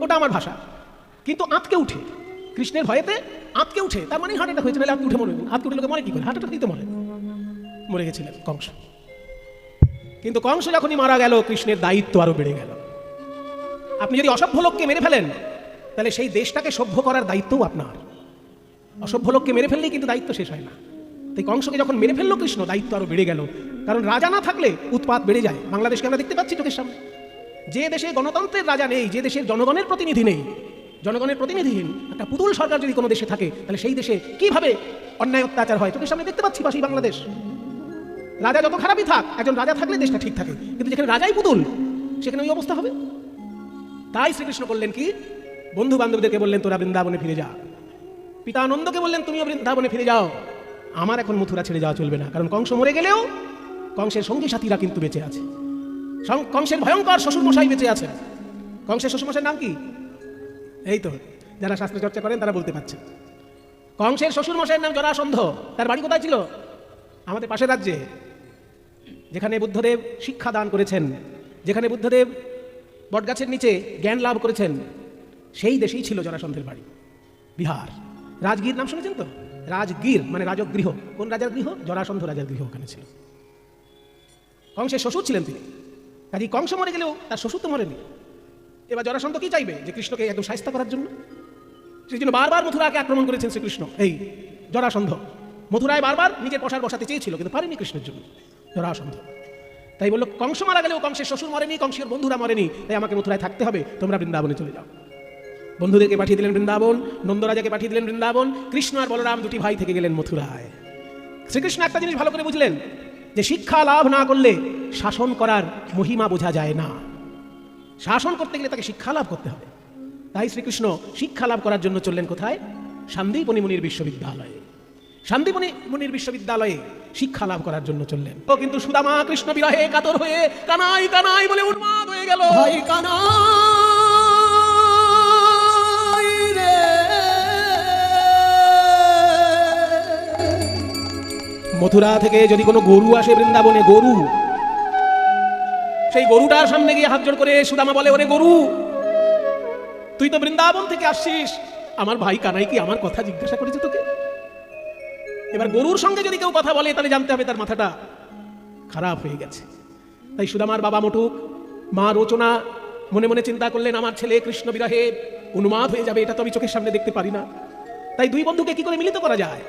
ওটা আমার ভাষা, কিন্তু আটকে উঠে, কৃষ্ণের ভয়েতে আটকে উঠে, তার মানে হার্ট অ্যাটাক হয়েছে। নাহলে আটকে উঠে মরে, আটকে উঠে লোকে মরে কি করে? হার্ট অ্যাটাক দিতে মরে গেছিলেন কংস। কিন্তু কংস যখনই মারা গেল, কৃষ্ণের দায়িত্ব আরো বেড়ে গেল। আপনি যদি অসভ্য লোককে মেরে ফেলেন, তাহলে সেই দেশটাকে সভ্য করার দায়িত্বও আপনার। অসভ্য লোককে মেরে ফেললেই কিন্তু দায়িত্ব শেষ হয় না। তাই কংসকে যখন মেরে ফেললো কৃষ্ণ, দায়িত্ব আরো বেড়ে গেল। কারণ রাজা না থাকলে উৎপাত বেড়ে যায়। বাংলাদেশকে আমরা দেখতে পাচ্ছি চোখের সামনে। যে দেশে গণতন্ত্রের রাজা নেই, যে দেশের জনগণের প্রতিনিধি নেই, জনগণের প্রতিনিধিহীন একটা পুতুল সরকার যদি কোনো দেশে থাকে, তাহলে সেই দেশে কিভাবে অন্যায় অত্যাচার হয় চোখের সামনে দেখতে পাচ্ছি। পাশেই বাংলাদেশ। রাজা যত খারাপই থাক, একজন রাজা থাকলে দেশটা ঠিক থাকে, কিন্তু যেখানে রাজাই পুতুল, সেখানে ওই অবস্থা হবে। তাই শ্রীকৃষ্ণ বললেন কি, বন্ধু বান্ধবদেরকে বললেন তোরা বৃন্দাবনে ফিরে যা। পিতা আনন্দকে বললেন তুমিও বৃন্দাবনে ফিরে যাও। আমার এখন মথুরা ছেড়ে যাওয়া চলবে না। কারণ কংস মরে গেলেও কংসের সঙ্গী সাথীরা কিন্তু বেঁচে আছে। কংসের ভয়ঙ্কর শ্বশুর মশাই বেঁচে আছেন। কংসের শ্বশুর মশাইয়ের নাম কি? এই তো যারা শাস্ত্র চর্চা করেন তারা বলতে পারছেন। কংসের শ্বশুর মশাইয়ের নাম জরাসন্ধ। তার বাড়ি কোথায় ছিল? আমাদের পাশের রাজ্যে। যেখানে বুদ্ধদেব শিক্ষা দান করেছেন, যেখানে বুদ্ধদেব বটগাছের নিচে জ্ঞান লাভ করেছেন, সেই দেশেই ছিল জরাসন্ধের বাড়ি। বিহার। রাজগীর নাম শুনেছেন তো? রাজগীর মানে রাজগৃহ। কোন রাজার গৃহ? জরাসন্ধ রাজার গৃহ ওখানে ছিল। কংসের শ্বশুর ছিলেন তিনি। কাজে কংস মরে গেলেও তার শ্বশুর তো মরেনি। এবার জরাসন্ধ কি চাইবে? যে কৃষ্ণকে একদম শায়েস্তা করার জন্য। সেই জন্য বারবার মথুরাকে আক্রমণ করেছেন শ্রীকৃষ্ণ। এই জরাসন্ধ মথুরায় বারবার নিজের প্রসার বসাতে চেয়েছিল, কিন্তু পারেনি কৃষ্ণের জন্য জরাসন্ধ। তাই বললো কংস মারা গেলেও কংসের শ্বশুর মরেনি, কংসের বন্ধুরা মরেনি, তাই আমাকে মথুরায় থাকতে হবে, তোমরা বৃন্দাবনে চলে যাও। বন্ধুদেরকে পাঠিয়ে দিলেন বৃন্দাবন, নন্দরাজাকে পাঠিয়ে দিলেন বৃন্দাবন। কৃষ্ণ আর বলরাম দুটি ভাই থেকে গেলেন মথুরায়। শ্রীকৃষ্ণ একটা জিনিস ভালো করে বুঝলেন, যে শিক্ষা লাভ না করলে শাসন করার মহিমা বোঝা যায় না। শাসন করতে গেলে তাকে শিক্ষা লাভ করতে হবে। তাই শ্রীকৃষ্ণ শিক্ষা লাভ করার জন্য চললেন কোথায়? সন্দীপনী মুনির বিশ্ববিদ্যালয়ে। সন্দীপনী মুনির বিশ্ববিদ্যালয়ে শিক্ষা লাভ করার জন্য চললেন। ও কিন্তু সুদামা কৃষ্ণ বিরহে কাতর হয়ে কানাই কানাই বলে উন্মাদ হয়ে গেল। ভাই কানাই রে, মথুরা থেকে যদি কোনো গরু আসে বৃন্দাবনে, গরু, সেই গরুটার সামনে গিয়ে হাত জোড় করে সুদামা বলে, ওরে গরু, তুই তো বৃন্দাবন থেকে আসছিস, আমার ভাই কানাই কি আমার কথা জিজ্ঞাসা করেছে তোকে? এবার গরুর সঙ্গে যদি কেউ কথা বলে, তাহলে জানতে হবে তার মাথাটা খারাপ হয়ে গেছে। তাই সুদামার বাবা মটুক, মা রচনা মনে মনে চিন্তা করলেন, আমার ছেলে কৃষ্ণ বিরহে উন্মাদ হয়ে যাবে, এটা তো আমি চোখের সামনে দেখতে পারি না। তাই দুই বন্ধুকে কি করে মিলিত করা যায়?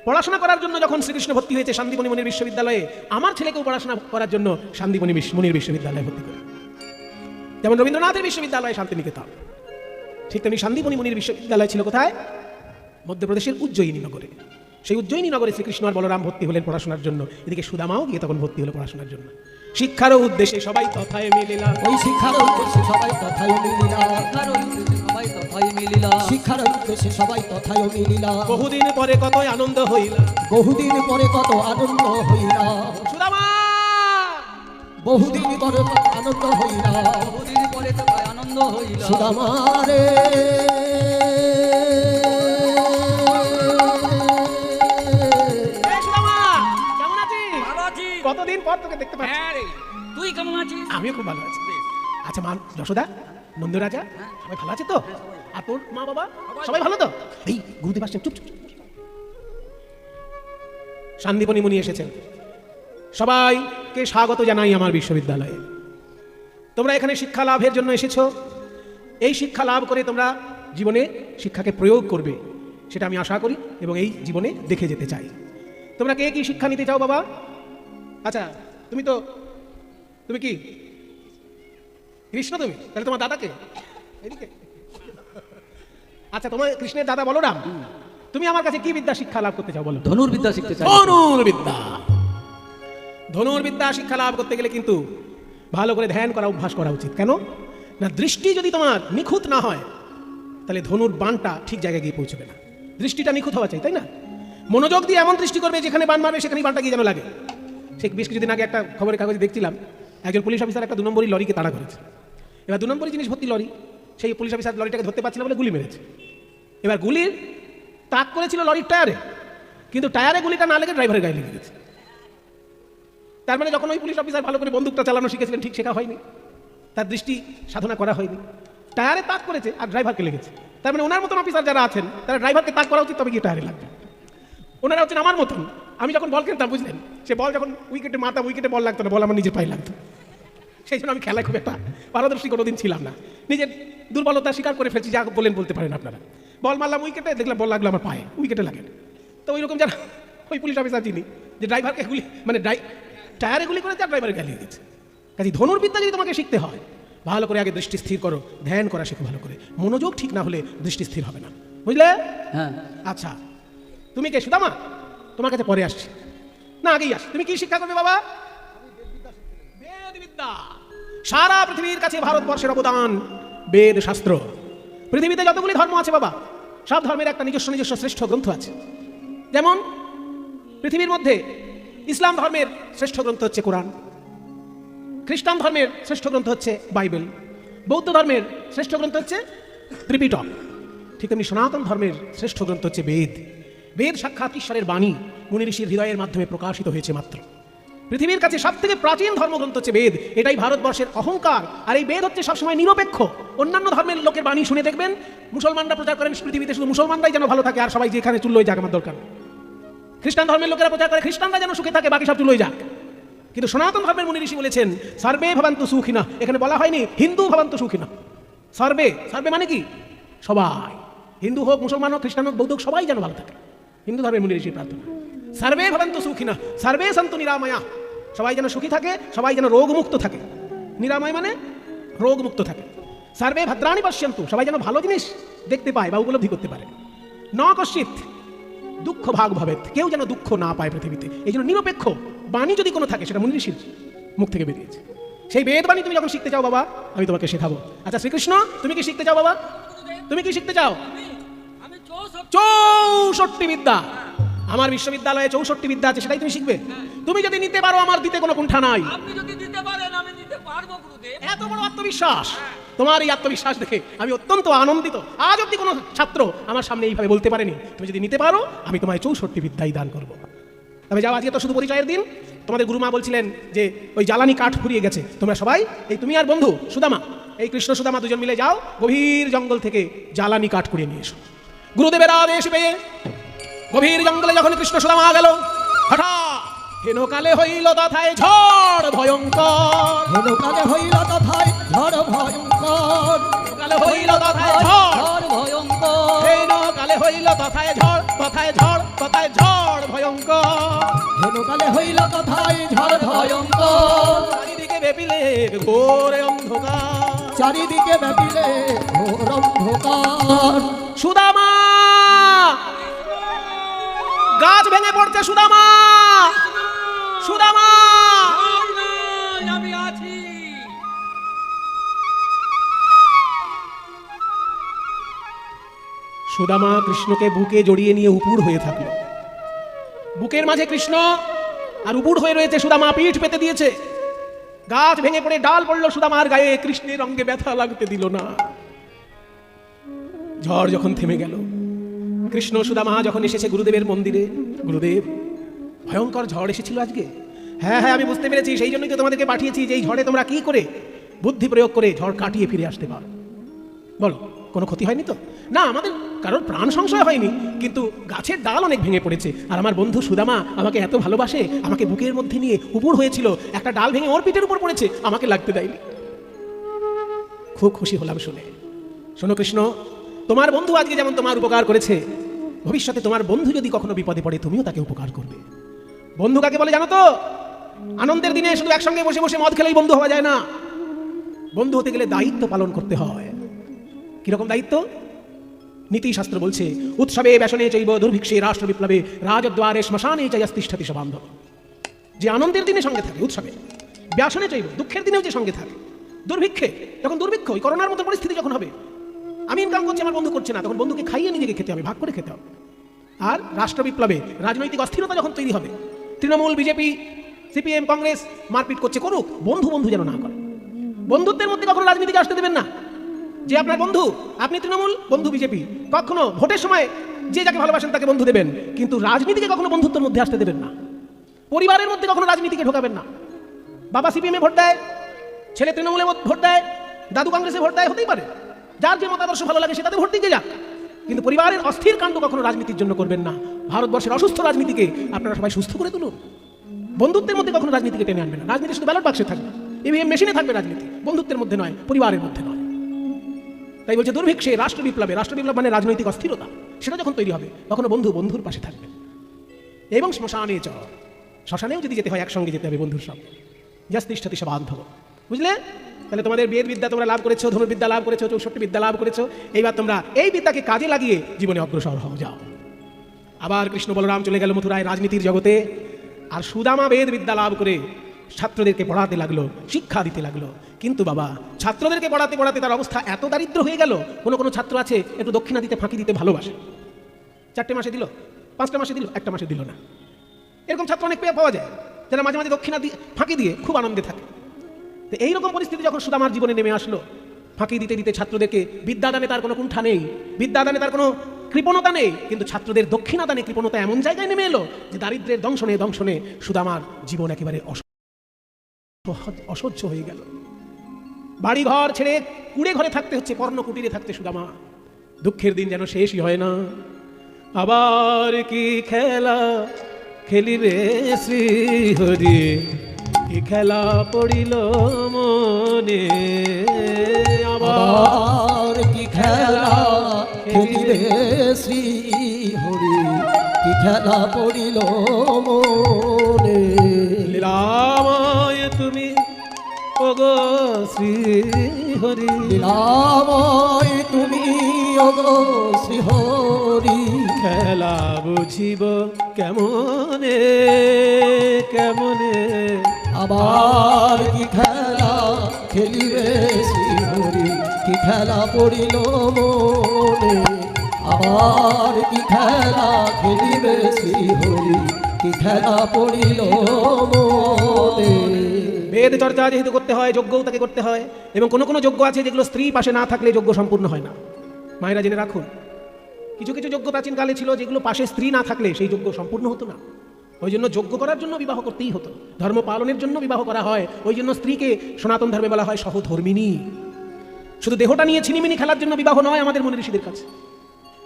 পড়াশোনা করার জন্য যখন শ্রীকৃষ্ণ ভর্তি হয়েছে শান্তিপনী মুনির বিশ্ববিদ্যালয়ে, আমার ছেলেকেও পড়াশোনা করার জন্য শান্তিপনী মুনির বিশ্ববিদ্যালয়ে ভর্তি করে। যেমন রবীন্দ্রনাথের বিশ্ববিদ্যালয় শান্তিনিকেতন, ঠিক তেমনি শান্তিপনী মুনির বিশ্ববিদ্যালয় ছিল কোথায়? মধ্যপ্রদেশের উজ্জয়িনী নগরে। সেই উজ্জয়িনী নগরে শ্রীকৃষ্ণ আর বলরাম ভর্তি হলেন পড়াশোনার জন্য। এদিকে সুদামাও গিয়ে তখন ভর্তি হলো পড়াশোনার জন্য। শিক্ষার উদ্দেশ্যে সবাই তথায় মিলিলা, ওই শিক্ষার উদ্দেশ্যে সবাই তথায় মিলিলা, সবাই তথায় মিলিলা। মিলিলা শিক্ষার উদ্দেশ্যে সবাই তথায় মিলিলা বহুদিন পরে কত আনন্দ হইলা বহুদিন পরে কত আনন্দ হইলা সুদামা বহুদিন পরে কত আনন্দ হইলা বহুদিন পরে তো আনন্দ হইলা সুদামারে এই সুদামা কেমন আছিস? ভালো আছি কতদিন পর তোকে দেখতে পাচ্ছি। হ্যাঁ রে তুই কেমন আছিস আমিও খুব ভালো আছি। আচ্ছা মা যশোদা নন্দ রাজা সবাই ভালো আছে তো? আর তোর মা বাবা সবাই ভালো তো? এই গুরুদেব আসছেন, চুপ চুপ চুপ। শান্তিপনি মুনি এসেছেন। সবাইকে স্বাগত জানাই আমার বিশ্ববিদ্যালয়ে। তোমরা এখানে শিক্ষা লাভের জন্য এসেছো। এই শিক্ষা লাভ করে তোমরা জীবনে শিক্ষাকে প্রয়োগ করবে, সেটা আমি আশা করি এবং এই জীবনে দেখে যেতে চাই। তোমরা কে কি শিক্ষা নিতে চাও বাবা? আচ্ছা তুমি কি কৃষ্ণ? তুমি তাহলে তোমার দাদাকে এদিকে। আচ্ছা তোমার কৃষ্ণের দাদা বলরাম, তুমি আমার কাছে কি বিদ্যা শিক্ষা লাভ করতে চাও বলো? ধনুর্বিদ্যা শিখতে চাই ধনুর্বিদ্যা। ধনুর্বিদ্যা শিক্ষা লাভ করতে গেলে কিন্তু ভালো করে ধ্যান করা অভ্যাস করা উচিত। কেন না, দৃষ্টি যদি তোমার নিখুঁত না হয় তাহলে ধনুর বাণটা ঠিক জায়গায় গিয়ে পৌঁছবে না। দৃষ্টিটা নিখুঁত হওয়া চাই, তাই না? মনোযোগ দিয়ে এমন দৃষ্টি করবে যেখানে বাণ মারবে সেখানেই বাণটা গিয়ে যেন লাগে। সে বেশ কিছুদিন আগে একটা খবরের কাগজে দেখছিলাম, একজন পুলিশ অফিসার একটা 2 নম্বরই লরিকে তাড়া করেছে। এবার 2 নম্বরই জিনিস ভর্তি লরি, সেই পুলিশ অফিসার লরিটাকে ধরতে পারছিল বলে গুলি মেরেছে। এবার গুলির তাক করেছিল লরির টায়ারে, কিন্তু টায়ারে গুলিটা না লেগে ড্রাইভারের গায়ে লেগে গেছে। তার মানে যখন ওই পুলিশ অফিসার ভালো করে বন্দুকটা চালানো শিখেছিলেন ঠিক শেখা হয়নি, তার দৃষ্টি সাধনা করা হয়নি, টায়ারে তাক করেছে আর ড্রাইভারকে লেগেছে। তার মানে ওনার মতন অফিসার যারা আছেন তারা ড্রাইভারকে তাক করা উচিত, তবে গিয়ে টায়ারে লাগবে। ওনারা হচ্ছেন আমার মতন। আমি যখন বল খেলতাম বুঝলেন, সে বল যখন উইকেটে মারতাম, উইকেটে বল লাগতো না, বল আমার নিজের পায়ে লাগতো। সেই জন্য আমি খেলায় খুব একটা পারদর্শী কোনোদিন ছিলাম না। নিজের দুর্বলতা স্বীকার করে ফেলছি, যা বলতে পারেন আপনারা। বল মারলাম উইকেটে, দেখলাম বল লাগলো আমার পায়ে, উইকেটে লাগে। তো ওই রকম যারা ওই পুলিশ অফিসার যিনি যে ড্রাইভারকে গুলি মানে টায়ারে গুলি করে তার ড্রাইভারে গালিয়ে দিচ্ছে। কাজে ধনুর্বিদ্যা যদি তোমাকে শিখতে হয়, ভালো করে আগে দৃষ্টি স্থির করো, ধ্যান করা শেখো ভালো করে। মনোযোগ ঠিক না হলে দৃষ্টি স্থির হবে না, বুঝলে? হ্যাঁ আচ্ছা তুমি কে সুদামা? তোমার কাছে পরে আসছি না, আগেই আস। তুমি কি শিক্ষা করবে বাবা? বেদ বিদ্যা। সারা পৃথিবীর কাছে ভারতবর্ষের অবদান বেদ শাস্ত্র। পৃথিবীতে যতগুলি ধর্ম আছে বাবা, সব ধর্মের একটা নিজস্ব নিজস্ব শ্রেষ্ঠ গ্রন্থ আছে। যেমন পৃথিবীর মধ্যে ইসলাম ধর্মের শ্রেষ্ঠ গ্রন্থ হচ্ছে কোরআন, খ্রিস্টান ধর্মের শ্রেষ্ঠ গ্রন্থ হচ্ছে বাইবেল, বৌদ্ধ ধর্মের শ্রেষ্ঠ গ্রন্থ হচ্ছে ত্রিপিটক। ঠিক তেমনি সনাতন ধর্মের শ্রেষ্ঠ গ্রন্থ হচ্ছে বেদ। বেদ সাক্ষাৎ ঈশ্বরের বাণী, মুনি ঋষির হৃদয়ের মাধ্যমে প্রকাশিত হয়েছে মাত্র। পৃথিবীর কাছে সব থেকে প্রাচীন ধর্মগ্রন্থ হচ্ছে বেদ। এটাই ভারতবর্ষের অহংকার। আর এই বেদ হচ্ছে সবসময় নিরপেক্ষ। অন্যান্য ধর্মের লোকের বাণী শুনে দেখবেন, মুসলমানরা প্রচার করেন পৃথিবীতে শুধু মুসলমানরাই যেন ভালো থাকে, আর সবাই যেখানে চুল্লোই যাক, আমার দরকার। খ্রিস্টান ধর্মের লোকেরা প্রচার করে খ্রিস্টানরা যেন সুখে থাকে, বাকি সব চুলোই যাক। কিন্তু সনাতন ধর্মের মুনি ঋষি বলেছেন সর্বে ভবন্তু সুখিনঃ। এখানে বলা হয়নি হিন্দু ভবন্তু সুখিনঃ। সর্বে, সর্বে মানে কি? সবাই, হিন্দু হোক, মুসলমান হোক, খ্রিস্টান হোক, বৌদ্ধ হোক, সবাই যেন ভালো থাকে। হিন্দু ধর্মের মুনি ঋষির প্রার্থনা। সর্বে ভবন্তু সুখিনঃ, সর্বে সন্তু নিরাময়াঃ। সবাই যেন সুখী থাকে, সবাই যেন রোগমুক্ত থাকে। নিরাময় মানে রোগমুক্ত থাকে। সর্বে ভদ্রাণি পশ্যন্তু, সবাই যেন ভালো জিনিস দেখতে পায় বা উপলব্ধি করতে পারে। ন কশ্চিৎ দুঃখ ভাগ ভবেৎ, কেউ যেন দুঃখ না পায় পৃথিবীতে। এই জন্য নিরপেক্ষ বাণী যদি কোনো থাকে, সেটা মুনি ঋষির মুখ থেকে বেরিয়েছে। সেই বেদ বাণী তুমি যখন শিখতে চাও বাবা, আমি তোমাকে শেখাবো। আচ্ছা শ্রীকৃষ্ণ, তুমি কি শিখতে চাও বাবা? তুমি কি শিখতে চাও? 64 বিদ্যা। আমার বিশ্ববিদ্যালয়ে 64 বিদ্যা আছে, সেটাই তুমি শিখবে। তুমি যদি নিতে পারো, আমার দিতে কোনো কুণ্ঠা নাই। আপনি যদি দিতে পারেন আমি দিতে পারবো গুরুদেব। এত বড় আত্মবিশ্বাস, তোমার এই আত্মবিশ্বাস দেখে আমি অত্যন্ত আনন্দিত। আজ অব্দি কোনো ছাত্র আমার সামনে এইভাবে বলতে পারেনি। তুমি যদি নিতে পারো, আমি তোমায় 64 বিদ্যাই দান করবো। তবে যাও, আজকে তো শুধু পরিচয়ের দিন। তোমাদের গুরুমা বলছিলেন যে ওই জ্বালানি কাঠ ফুরিয়ে গেছে, তোমরা সবাই, এই তুমি আর বন্ধু সুদামা, এই কৃষ্ণ সুদামা দুজন মিলে যাও, গভীর জঙ্গল থেকে জ্বালানি কাঠ কুড়িয়ে নিয়ে এসো। গুরুদেবের আদেশ পেয়ে গভীর জঙ্গলে যখন কৃষ্ণ সুদামা গেল, হঠাৎ হেনকালে হইল তথায় ঝড় ভয়ঙ্কর। হেনকালে হইল তথায় ঝড় ভয়ঙ্কর। হেনকালে হইল তথায় ঝড় ভয়ঙ্কর। হেনকালে হইল তথায় ঝড়, তথায় ঝড়, তথায় ঝড় ভয়ঙ্কর। হেনকালে হইল তথায় ঝড় ভয়ঙ্কর। চারিদিকে ব্যাপিলে ঘোর অন্ধকার। চারিদিকে ব্যাপিলে ঘোর অন্ধকার। সুদামা গাছ ভেঙে পড়ছে। সুদামা, সুদামা আমি আছি। সুদামা কৃষ্ণকে বুকে জড়িয়ে নিয়ে উপুর হয়ে থাকলো। বুকের মাঝে কৃষ্ণ আর উপুর হয়ে রয়েছে সুদামা, পিঠ পেতে দিয়েছে। গাছ ভেঙে পড়ে ডাল পড়লো সুদামার গায়ে, কৃষ্ণের অঙ্গে ব্যথা লাগতে দিল না। ঝড় যখন থেমে গেল, কৃষ্ণ সুদামা যখন এসেছে গুরুদেবের মন্দিরে, গুরুদেব ভয়ঙ্কর ঝড় এসেছিল আজকে। হ্যাঁ হ্যাঁ, আমি বুঝতে পেরেছি, সেই জন্যই তো তোমাদেরকে পাঠিয়েছি যে এই ঝড়ে তোমরা কি করে বুদ্ধি প্রয়োগ করে ঝড় কাটিয়ে ফিরে আসতে পারো। বলো, কোনো ক্ষতি হয়নি তো? না, আমাদের কারোর প্রাণ সংশয় হয়নি, কিন্তু গাছের ডাল অনেক ভেঙে পড়েছে। আর আমার বন্ধু সুদামা আমাকে এত ভালোবাসে, আমাকে বুকের মধ্যে নিয়ে উপুর হয়েছিল, একটা ডাল ভেঙে ওর পিঠের উপর পড়েছে, আমাকে লাগতে দেয়নি। খুব খুশি হলাম শুনে। শোনো কৃষ্ণ, তোমার বন্ধু আজকে যেমন তোমার উপকার করেছে, ভবিষ্যতে তোমার বন্ধু যদি কখনো বিপদে পড়ে তুমিও তাকে উপকার করবে। বন্ধু কাকে বলে জানো তো? আনন্দের দিনে শুধু একসঙ্গে বসে বসে মদ খেলেই বন্ধু হওয়া যায় না। বন্ধু হতে গেলে দায়িত্ব পালন করতে হয়। কিরকম দায়িত্ব? নীতিশাস্ত্র বলছে, উৎসবে ব্যাসনে চৈব দুর্ভিক্ষে রাষ্ট্র বিপ্লবে রাজদ্বারে শ্মশানে চৈস্তিষ্ঠতি সবান্ধ। যে আনন্দের দিনে সঙ্গে থাকে উৎসবে, ব্যাসনে চৈব দুঃখের দিনেও যে সঙ্গে থাকে, দুর্ভিক্ষে যখন দুর্ভিক্ষ, ওই করোনার মতো পরিস্থিতি যখন হবে, আমি ইনকাম করছি আমার বন্ধু করছে না, তখন বন্ধুকে খাইয়ে নিজেকে খেতে হবে, ভাগ করে খেতে হবে। আর রাষ্ট্র বিপ্লবে রাজনৈতিক অস্থিরতা যখন তৈরি হবে, তৃণমূল, বিজেপি, সিপিএম, কংগ্রেস মারপিট করছে, করুক, বন্ধু বন্ধু যেন না করে। বন্ধুত্বের মধ্যে কখনো রাজনীতিকে আসতে দেবেন না। যে আপনার বন্ধু, আপনি তৃণমূল, বন্ধু বিজেপি, কখনো ভোটের সময় যে যাকে ভালোবাসেন তাকে বন্ধু দেবেন, কিন্তু রাজনীতিকে কখনো বন্ধুত্বের মধ্যে আসতে দেবেন না। পরিবারের মধ্যে কখনো রাজনীতিকে ঢোকাবেন না। বাবা সিপিএমে ভোট দেয়, ছেলে তৃণমূলে ভোট দেয়, দাদু কংগ্রেসে ভোট দেয়, হতেই পারে, যার যে মতাদর্শ ভালো লাগে সে তাতে ভোট দিতে যাক, কিন্তু পরিবারের অস্থির কাণ্ড কখনো রাজনীতির জন্য করবেন না। ভারতবর্ষের অসুস্থ রাজনীতিকে আপনারা সবাই সুস্থ করে তুলুন। বন্ধুত্বের মধ্যে কখনো রাজনীতিকে টেনে আনবেন না। রাজনীতি শুধু ব্যালট বাক্সে থাকবে, ইভিএম মেশিনে থাকবে রাজনীতি, বন্ধুত্বের মধ্যে নয়, পরিবারের মধ্যে নয়। তাই বলছে দুর্ভিক্ষে রাষ্ট্র বিপ্লবে, রাষ্ট্র বিপ্লব মানে রাজনৈতিক অস্থিরতা, সেটা যখন তৈরি হবে তখন বন্ধু বন্ধুর পাশে থাকবে। এবং শ্মশানে চ, শ্মশানেও যদি যেতে হয় একসঙ্গে যেতে হবে বন্ধুর সঙ্গে। যস্তিষ্ঠতি সবান্ধব। বুঝলে? তাহলে তোমাদের বেদ বিদ্যা তোমরা লাভ করেছো, ধনুর্বিদ্যা লাভ করেছো, 64 বিদ্যা লাভ করেছো, এইবার তোমরা এই বিদ্যাকে কাজে লাগিয়ে জীবনে অগ্রসর হও, যাও। আবার কৃষ্ণ বলরাম চলে গেল মথুরায় রাজনীতির জগতে, আর সুদামা বেদ বিদ্যা লাভ করে ছাত্রদেরকে পড়াতে লাগলো, শিক্ষা দিতে লাগলো। কিন্তু বাবা, ছাত্রদেরকে পড়াতে পড়াতে তার অবস্থা এত দারিদ্র হয়ে গেল, কোনো কোনো ছাত্র আছে একটু দক্ষিণা দিতে, ফাঁকি দিতে ভালোবাসে। 4টে মাসে দিল, 5টা মাসে দিল, 1টা মাসে দিল না। এরকম ছাত্র অনেক পেয়ে পাওয়া যায়, যারা মাঝে মাঝে দক্ষিণা দিয়ে ফাঁকি দিয়ে খুব আনন্দে থাকে। তো এইরকম পরিস্থিতি যখন সুদামার জীবনে নেমে আসলো, ফাঁকি দিতে দিতে ছাত্রদেরকে, বিদ্যাদানে তার কোনো কুণ্ঠা নেই, বিদ্যাদানে তার কোনো কৃপণতা নেই, কিন্তু ছাত্রদের দক্ষিণাদানে কৃপণতা এমন জায়গায় নেমে এলো যে দারিদ্রের দংশনে দংশনে সুদামার জীবন একেবারে অসহ্য হয়ে গেল। বাড়ি ঘর ছেড়ে কুড়ে ঘরে থাকতে হচ্ছে, পর্ণ কুটিরে থাকতে সুদামা। দুঃখের দিন যেন শেষই হয় না। আবার কি খেলা খেলিবে শ্রী হরি, কি খেলা পড়িল মনে, আবার কি খেলা খেলিবে শ্রী হরি, কি খেলা পড়িল মনে। লীলাময় তুমি ওগো শ্রী হরি, লীলাময় তুমি ওগো শ্রী হরি, খেলা বুঝিব কেমনে কেমনে। আবার কি খেলা খেলিবে শ্রী হরি, কি খেলা পড়িল মনে। আবার কি খেলা খেলিবে শ্রী হরি, কি খেলা পড়িল মনে। বেদ চর্চা যেহেতু করতে হয়, যজ্ঞও তাকে করতে হয়, এবং কোনো কোনো যজ্ঞ আছে যেগুলো স্ত্রী পাশে না থাকলে যজ্ঞ সম্পূর্ণ হয় না। মায়েরা জেনে রাখুন, কিছু কিছু যজ্ঞ প্রাচীনকালে ছিল যেগুলো পাশে স্ত্রী না থাকলে সেই যজ্ঞ সম্পূর্ণ হতো না। ওই জন্য যজ্ঞ করার জন্য বিবাহ করতেই হতো, ধর্ম পালনের জন্য বিবাহ করা হয়। ওই জন্য স্ত্রীকে সনাতন ধর্মে বলা হয় সহধর্মিণী। শুধু দেহটা নিয়ে ছিনিমিনি খেলার জন্য বিবাহ নয় আমাদের মুনি ঋষিদের কাছে।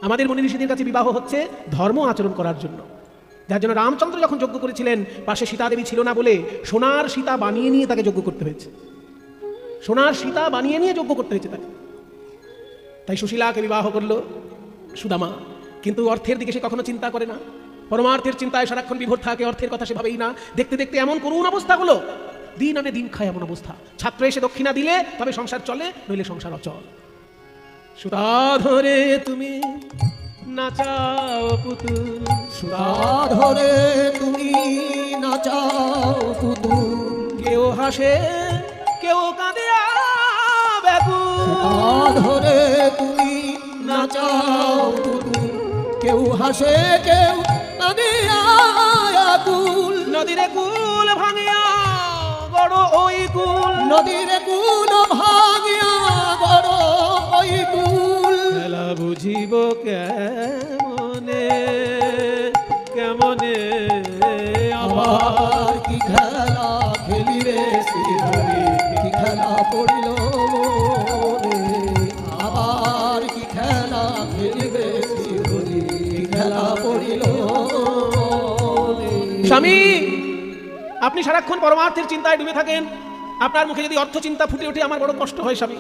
আমাদের মুনি ঋষিদের কাছে বিবাহ হচ্ছে ধর্ম আচরণ করার জন্য। যার জন্য রামচন্দ্র যখন যজ্ঞ করেছিলেন, পাশে সীতাদেবী ছিল না বলে সোনার সীতা বানিয়ে নিয়ে তাকে যজ্ঞ করতে হয়েছে। সোনার সীতা বানিয়ে নিয়ে যজ্ঞ করতে হয়েছে তাকে। তাই সুশীলাকে বিবাহ করলো সুদামা, কিন্তু অর্থের দিকে সে কখনো চিন্তা করে না। পরমার্থের চিন্তায় সারাক্ষণ বিভোর থাকে, অর্থের কথা সে ভাবেই না। দেখতে দেখতে এমন করুণ অবস্থা হলো, দিন আনে দিন খায় এমন অবস্থা। ছাত্র এসে দক্ষিণা দিলে তবে সংসার চলে, নইলে সংসার অচল। সুতা ধরে তুমি নাচাও পুতুল, সুতা ধরে তুমি নাচাও পুতুল, কেউ হাসে কেউ কাঁদে ব্যাকুল। সুতা ধরে তুমি নাচাও পুতুল, কেউ হাসে কেউ নদিয়া কুল, নদীর কুল ভাঙিয়া বড় ওই কুল, নদীর কুল ভাঙিয়া বড় ওই কুল। খেলা বুঝিব কেমনে কেমনে আবার কি খেলা খেলিবে শ্রীহরি, কি খেলা পড়িল মনে, আবার কি খেলা খেলিবে শ্রীহরি, কি খেলা পড়িল মনে। স্বামী, আপনি সারাক্ষণ পরমার্থের চিন্তায় ডুবে থাকেন। আপনার মুখে যদি অর্থ চিন্তা ফুটে ওঠে আমার বড় কষ্ট হয় স্বামী।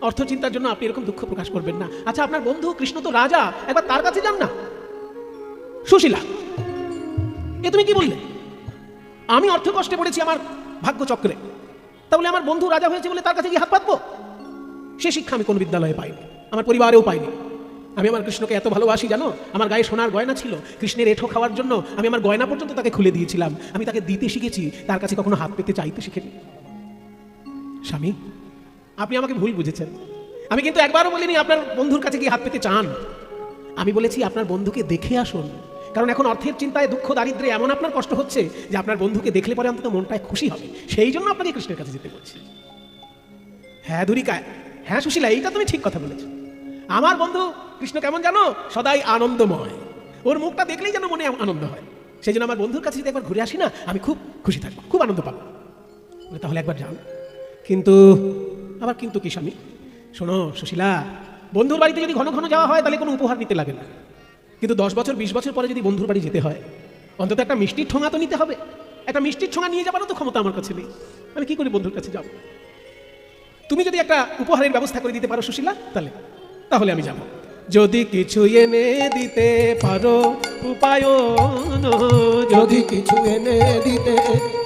অর্থ চিন্তার জন্য আপনি এরকম দুঃখ প্রকাশ করবেন না। আচ্ছা, আপনার বন্ধু কৃষ্ণ তো রাজা, একবার তার কাছে যান না। সুশীলা, এ তুমি কি বললে? আমি অর্থ কষ্টে পড়েছি আমার ভাগ্য চক্রে, তাহলে আমার বন্ধু রাজা হয়েছে বলে তার কাছে গিয়ে হাত পাতবো? সে শিক্ষা আমি কোন বিদ্যালয়ে পাইনি, আমার পরিবারেও পাইনি। আমি আমার কৃষ্ণকে এত ভালোবাসি জানো, আমার গায়ে সোনার গয়না ছিল। কৃষ্ণের এঁঠো খাওয়ার জন্য আমি আমার গয়না পর্যন্ত তাকে খুলে দিয়েছিলাম। আমি তাকে দিতে শিখেছি, তার কাছে কখনো হাত পেতে চাইতে শিখিনি। স্বামী, আপনি আমাকে ভুল বুঝেছেন। আমি কিন্তু একবারও বলিনি আপনার বন্ধুর কাছে গিয়ে হাত পেতে চান। আমি বলেছি আপনার বন্ধুকে দেখে আসুন, কারণ এখন অর্থের চিন্তায় দুঃখ দারিদ্রে এমন আপনার কষ্ট হচ্ছে যে আপনার বন্ধুকে দেখলে পরে অন্তত মনটায় খুশি হবে। সেই জন্য আপনাকে কৃষ্ণের কাছে যেতে বলছি। হ্যাঁ ধুরিকায়, হ্যাঁ সুশীলা, এইটা তুমি ঠিক কথা বলেছ। আমার বন্ধু কৃষ্ণ কেমন জানো, সদাই আনন্দময়। ওর মুখটা দেখলেই যেন মনে আনন্দ হয়। সেই জন্য আমার বন্ধুর কাছে যদি একবার ঘুরে আসি না, আমি খুব খুশি থাকবো, খুব আনন্দ পাবো। তাহলে একবার যান। কিন্তু আবার কিন্তু কি স্বামী? শোনো সুশীলা, বন্ধুর বাড়িতে যদি ঘন ঘন যাওয়া হয় তাহলে কোনো উপহার নিতে লাগে না। কিন্তু 10 বছর 20 বছর পরে যদি বন্ধুর বাড়ি যেতে হয়, অন্তত একটা মিষ্টির ঠোঙা তো নিতে হবে। একটা মিষ্টির ঠোঙা নিয়ে যাবারও তো ক্ষমতা আমার কাছে নেই। আমি কি করি বন্ধুর কাছে যাব? তুমি যদি একটা উপহারের ব্যবস্থা করে দিতে পারো সুশীলা, তাহলে আমি যাব। যদি কিছু এনে দিতে পারো উপায়ন, যদি কিছু এনে দিতে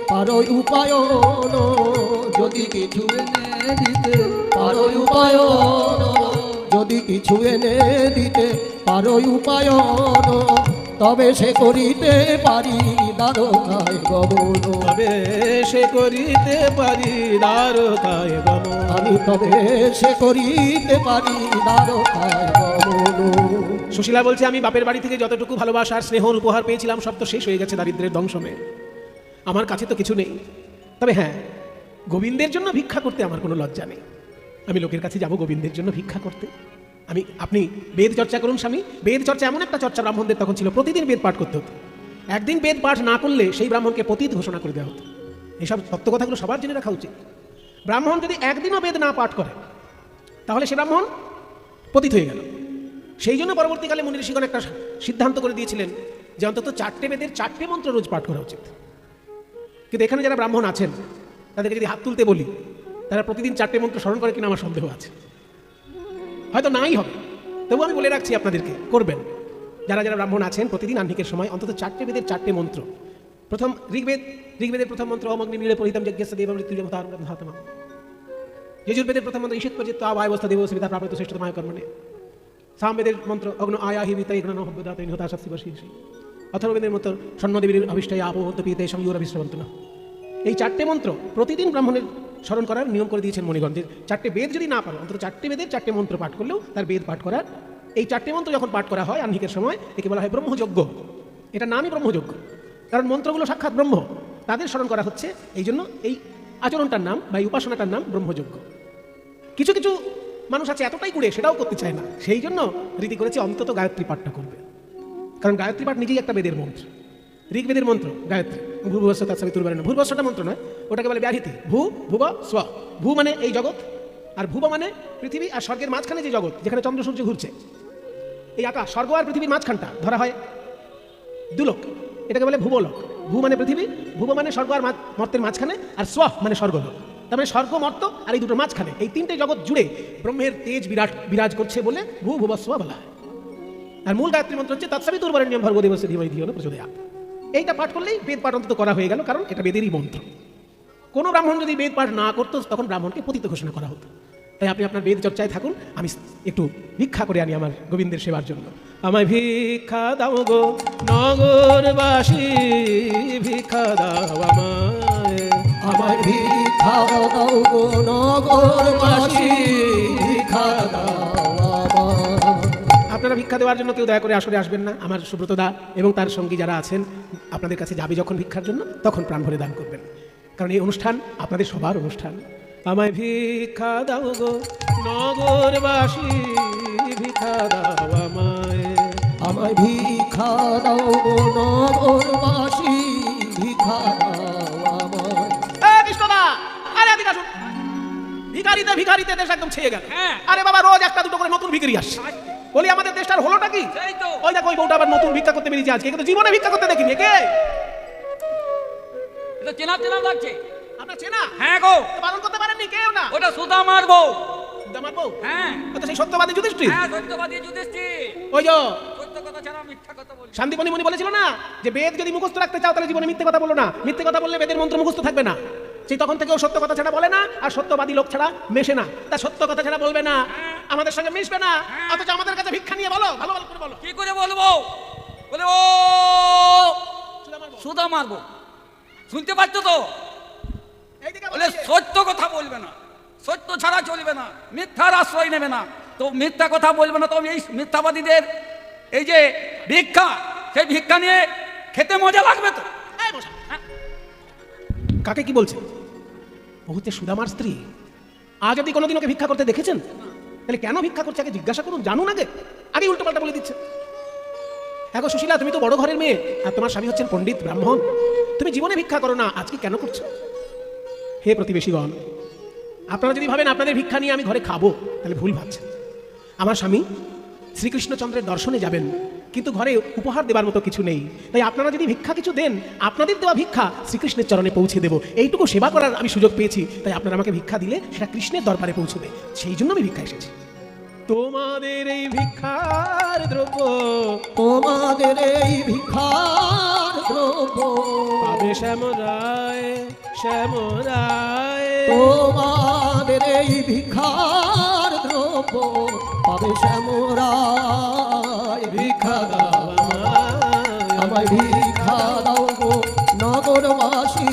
পারো উপায়ন, যদি কিছু এনে দিতে পারো উপায়ন, যদি কিছু এনে দিতে পারো উপায়ন, তবে সে করিতে পারি দ্বারকায় গমন, তবে সে করিতে পারি দ্বারকায় গমন। আমি তবে সে করিতে পারি দ্বারকায় গমন। সুশীলা বলছে, আমি বাপের বাড়ি থেকে যতটুকু ভালোবাসার স্নেহর উপহার পেয়েছিলাম সব তো শেষ হয়ে গেছে দারিদ্রের দংশনে। আমার কাছে তো কিছু নেই। তবে হ্যাঁ, গোবিন্দের জন্য ভিক্ষা করতে আমার কোনো লজ্জা নেই। আমি লোকের কাছে যাব গোবিন্দের জন্য ভিক্ষা করতে। আপনি বেদ চর্চা করুন স্বামী। বেদ চর্চা এমন একটা চর্চা ব্রাহ্মণদের তখন ছিল, প্রতিদিন বেদ পাঠ করতে হতো। একদিন বেদ পাঠ না করলে সেই ব্রাহ্মণকে পতিত ঘোষণা করে দেওয়া হতো। এইসব সত্য কথাগুলো সবার জেনে রাখা উচিত। ব্রাহ্মণ যদি একদিনও বেদ না পাঠ করে তাহলে সে ব্রাহ্মণ পতিত হয়ে গেল। সেই জন্য পরবর্তীকালে মুনি ঋষিগণ একটা সিদ্ধান্ত করে দিয়েছিলেন যে অন্তত 4টে বেদের 4টে মন্ত্র রোজ পাঠ করা উচিত। কিন্তু এখানে যারা ব্রাহ্মণ আছেন তাদেরকে যদি হাত তুলতে বলি, তারা প্রতিদিন 4টে মন্ত্র স্মরণ করে কিনা আমার সন্দেহ আছে। হয়তো নাই হবে, তবু আমি বলে রাখছি আপনাদেরকে করবেন। যারা যারা ব্রাহ্মণ আছেন প্রতিদিন আহ্নিকের সময় অন্তত 4টে বেদের 4টে মন্ত্র। প্রথম ঋগ্বেদের প্রথম মন্ত্র ওম অগ্নি নীলে পরিহিতম যজ্ঞস্য দেবম মৃত্যুর্যমতারমধাতমা। যজুর্বেদের প্রথম মন্ত্র ঈশিত পর্যন্ত আবায়বস্থা দেব সুবিধা প্রাপ্ত শ্রেষ্ঠতমায় কর্মণে। সামবেদের মন্ত্র অগ্ন আয়াহি বিতাই গ্রহণ হব্যদাত নিহতা শক্তিবশীর্ষী। অথর্ববেদের মন্ত্র স্বর্ণদেবীর অভিষ্টায় আপবন্ত পিতে সংযোগ বিশ্রবন্ত না। এই 4টে মন্ত্র প্রতিদিন ব্রাহ্মণের স্মরণ করার নিয়ম করে দিয়েছেন মণিগণ। 4টে বেদ যদি না পারো, অন্তত 4টে বেদের 4টে মন্ত্র পাঠ করলেও তার বেদ পাঠ করার। এই 4টে মন্ত্র যখন পাঠ করা হয় আহ্নিকের সময়, একে বলা হয় ব্রহ্মযজ্ঞ। এটা নামই ব্রহ্মযজ্ঞ, কারণ মন্ত্রগুলো সাক্ষাৎ ব্রহ্ম, তাদের স্মরণ করা হচ্ছে। এই জন্য এই আচরণটার নাম বা এই উপাসনাটার নাম ব্রহ্মযজ্ঞ। কিছু কিছু মানুষ আছে এতটাই কুড়ে সেটাও করতে চায় না, সেই জন্য রীতি করেছে অন্তত গায়ত্রী পাঠটা করবে। কারণ গায়ত্রী পাঠ নিজেই একটা বেদের মন্ত্র। ঋগ্বেদের মন্ত্র গায়ত্রী, ভূর্ভুবস্ব তৎসবিতুর্বরেণ্যম। ভূর্ভুবস্বটা মন্ত্র নয়, ওটাকে বলে ব্যাহৃতি। ভুব স্ব। ভূ মানে এই জগৎ, আর ভুব মানে পৃথিবী, আর স্বর্গের মাঝখানে যে জগৎ যেখানে চন্দ্র সূর্য ঘুরছে, এই আকাশ, স্বর্গ আর পৃথিবীর মাঝখানটা ধরা হয় দুলোক, এটাকে বলে ভুবলোক। ভূ মানে পৃথিবী, ভুব মানে স্বর্গ আর মর্তের মাঝখানে, আর স্ব মানে স্বর্গলোক। তার মানে স্বর্গ, মর্ত আর এই দুটোর মাঝখানে এই 3টে জগৎ জুড়ে ব্রহ্মের তেজ বিরাজ করছে বলে ভূ ভুব স্ব বলা হয়। আর মূল গায়ত্রী মন্ত্র হচ্ছে তৎসবিতুর্বরেণ্যম ভর্গো দেবস্য ধীমহি ধিয়ো ন প্রচোদয়াৎ। এইটা পাঠ করলেই বেদ পাঠ অন্তত করা হয়ে গেল, কারণ এটা বেদেরই মন্ত্র। কোনো ব্রাহ্মণ যদি বেদ পাঠ না করতো তখন ব্রাহ্মণকে পতিত ঘোষণা করা হতো। তাই আপনি আপনার বেদ চর্চায় থাকুন, আমি একটু ভিক্ষা করে আনি আমার গোবিন্দের সেবার জন্য। আমায় ভিক্ষা দাও গো নগরবাসী, ভিক্ষা দাও আমায়, আমায় ভিক্ষা দাও গো নগরবাসী, ভিক্ষা দাও আমায়। আপনারা ভিক্ষা দেওয়ার জন্য কেউ দয়া করে আসরে আসবেন না। আমার সুব্রত দা এবং তার সঙ্গী যারা আছেন আপনাদের কাছে যাবে যখন ভিক্ষার জন্য, তখন প্রাণ ভরে দান করবেন, কারণ এই অনুষ্ঠান আপনাদের সবার অনুষ্ঠান। আমায় ভিক্ষা দাও গো নগরবাসী, ভিক্ষা দাও আমায়। আমায় ভিক্ষা দাও গো নগরবাসী, ভিক্ষা দাও আমায়। কৃষ্ণদা, আরে এদিকে আসুন। ভিখারিতে ভিখারিতে দেশ একদম ছেয়ে গেল। হ্যাঁ। আরে বাবা, রোজ একটা দুটো করে নতুন ভিখারি আসছে। বলি আমাদের দেশটার হলোটা কি? সেই তো। ওই দেখো, ওই বউটা আবার নতুন ভিক্ষা করতে বেরিয়েছে আজকে, কিন্তু জীবনে ভিক্ষা করতে দেখিনি। কে এটা চেনা চেনা লাগছে। আপনার চেনা? হ্যাঁ গো, তো বারণ করতে পারেননি, কেউ না। ওটা সুদামার বউ। আমার বউ? হ্যাঁ ও তো সেই সত্যবাদী যুধিষ্ঠির। হ্যাঁ, সত্যবাদী যুধিষ্ঠির। ওই যে সত্য কথা ছাড়া মিথ্যা কথা বলবে। শান্তিপনি মুনি বলেছিল না যে বেদ যদি মুখস্থ রাখতে চাও তাহলে জীবনে মিথ্যে কথা বলো না, মিথ্যে কথা বললে বেদের মন্ত্র মুখস্থ থাকবে না। সেই তখন থেকে ও সত্য কথা ছাড়া বলে না, আর সত্যবাদী লোক ছাড়া মেশে না। তা সত্য কথা ছাড়া বলবে না, আমাদের সঙ্গে মিশবে না, অথচ আমাদের কাছে ভিক্ষা নিয়ে বলো, ভালো ভালো করে বলো। কি করে বলবো? বলে ও সুদামার বউ। শুনতে পাচ্ছ তো? এইদিকে বলে সত্য কথা বলবে না, সত্য ছাড়া চলবে না, মিথ্যার আশ্রয় নেবে না। তো মিথ্যা কথা বলবে না, তো এই মিথ্যাবাদীদের এই যে ভিক্ষা, সেই ভিক্ষা নিয়ে খেতে মজা লাগবে তো। এই মশাই, কাকে কি বলছেন? ও হচ্ছে সুদামার স্ত্রী। আজ অব্দি কোনোদিন ওকে ভিক্ষা করতে দেখেছেন? তাহলে কেন ভিক্ষা করছে আগে জিজ্ঞাসা করুন, জানুন আগে। আগে উল্টো পাল্টা বলে দিচ্ছে। এখন সুশীলা, তুমি তো বড় ঘরের মেয়ে, আর তোমার স্বামী হচ্ছেন পণ্ডিত ব্রাহ্মণ, তুমি জীবনে ভিক্ষা করো না, আজকে কেন করছো? হে প্রতিবেশীগণ, আপনারা যদি ভাবেন আপনাদের ভিক্ষা নিয়ে আমি ঘরে খাবো, তাহলে ভুল ভাবছেন। আমার স্বামী শ্রীকৃষ্ণচন্দ্রের দর্শনে যাবেন, কিন্তু ঘরে উপহার দেবার মতো কিছু নেই। তাই আপনারা যদি ভিক্ষা কিছু দেন, আপনাদের দেওয়া ভিক্ষা শ্রীকৃষ্ণের চরণে পৌঁছে দেবো, এইটুকু সেবা করার আমি সুযোগ পেয়েছি। তাই আপনারা আমাকে ভিক্ষা দিলে সেটা কৃষ্ণের দরবারে পৌঁছবে, সেই জন্য আমি ভিক্ষা এসেছি। তোমাদের এই ভিক্ষার দ্রব্য, তোমাদের এই ভিক্ষার দ্রব্য পাবে শ্যামরায়, শ্যামরায়। তোমাদের এই ভিক্ষার দ্রব্য পাবে শ্যামরায়। ভিক্ষা দাও আমায়, আমায় ভিক্ষা দাও গো নগরবাসী,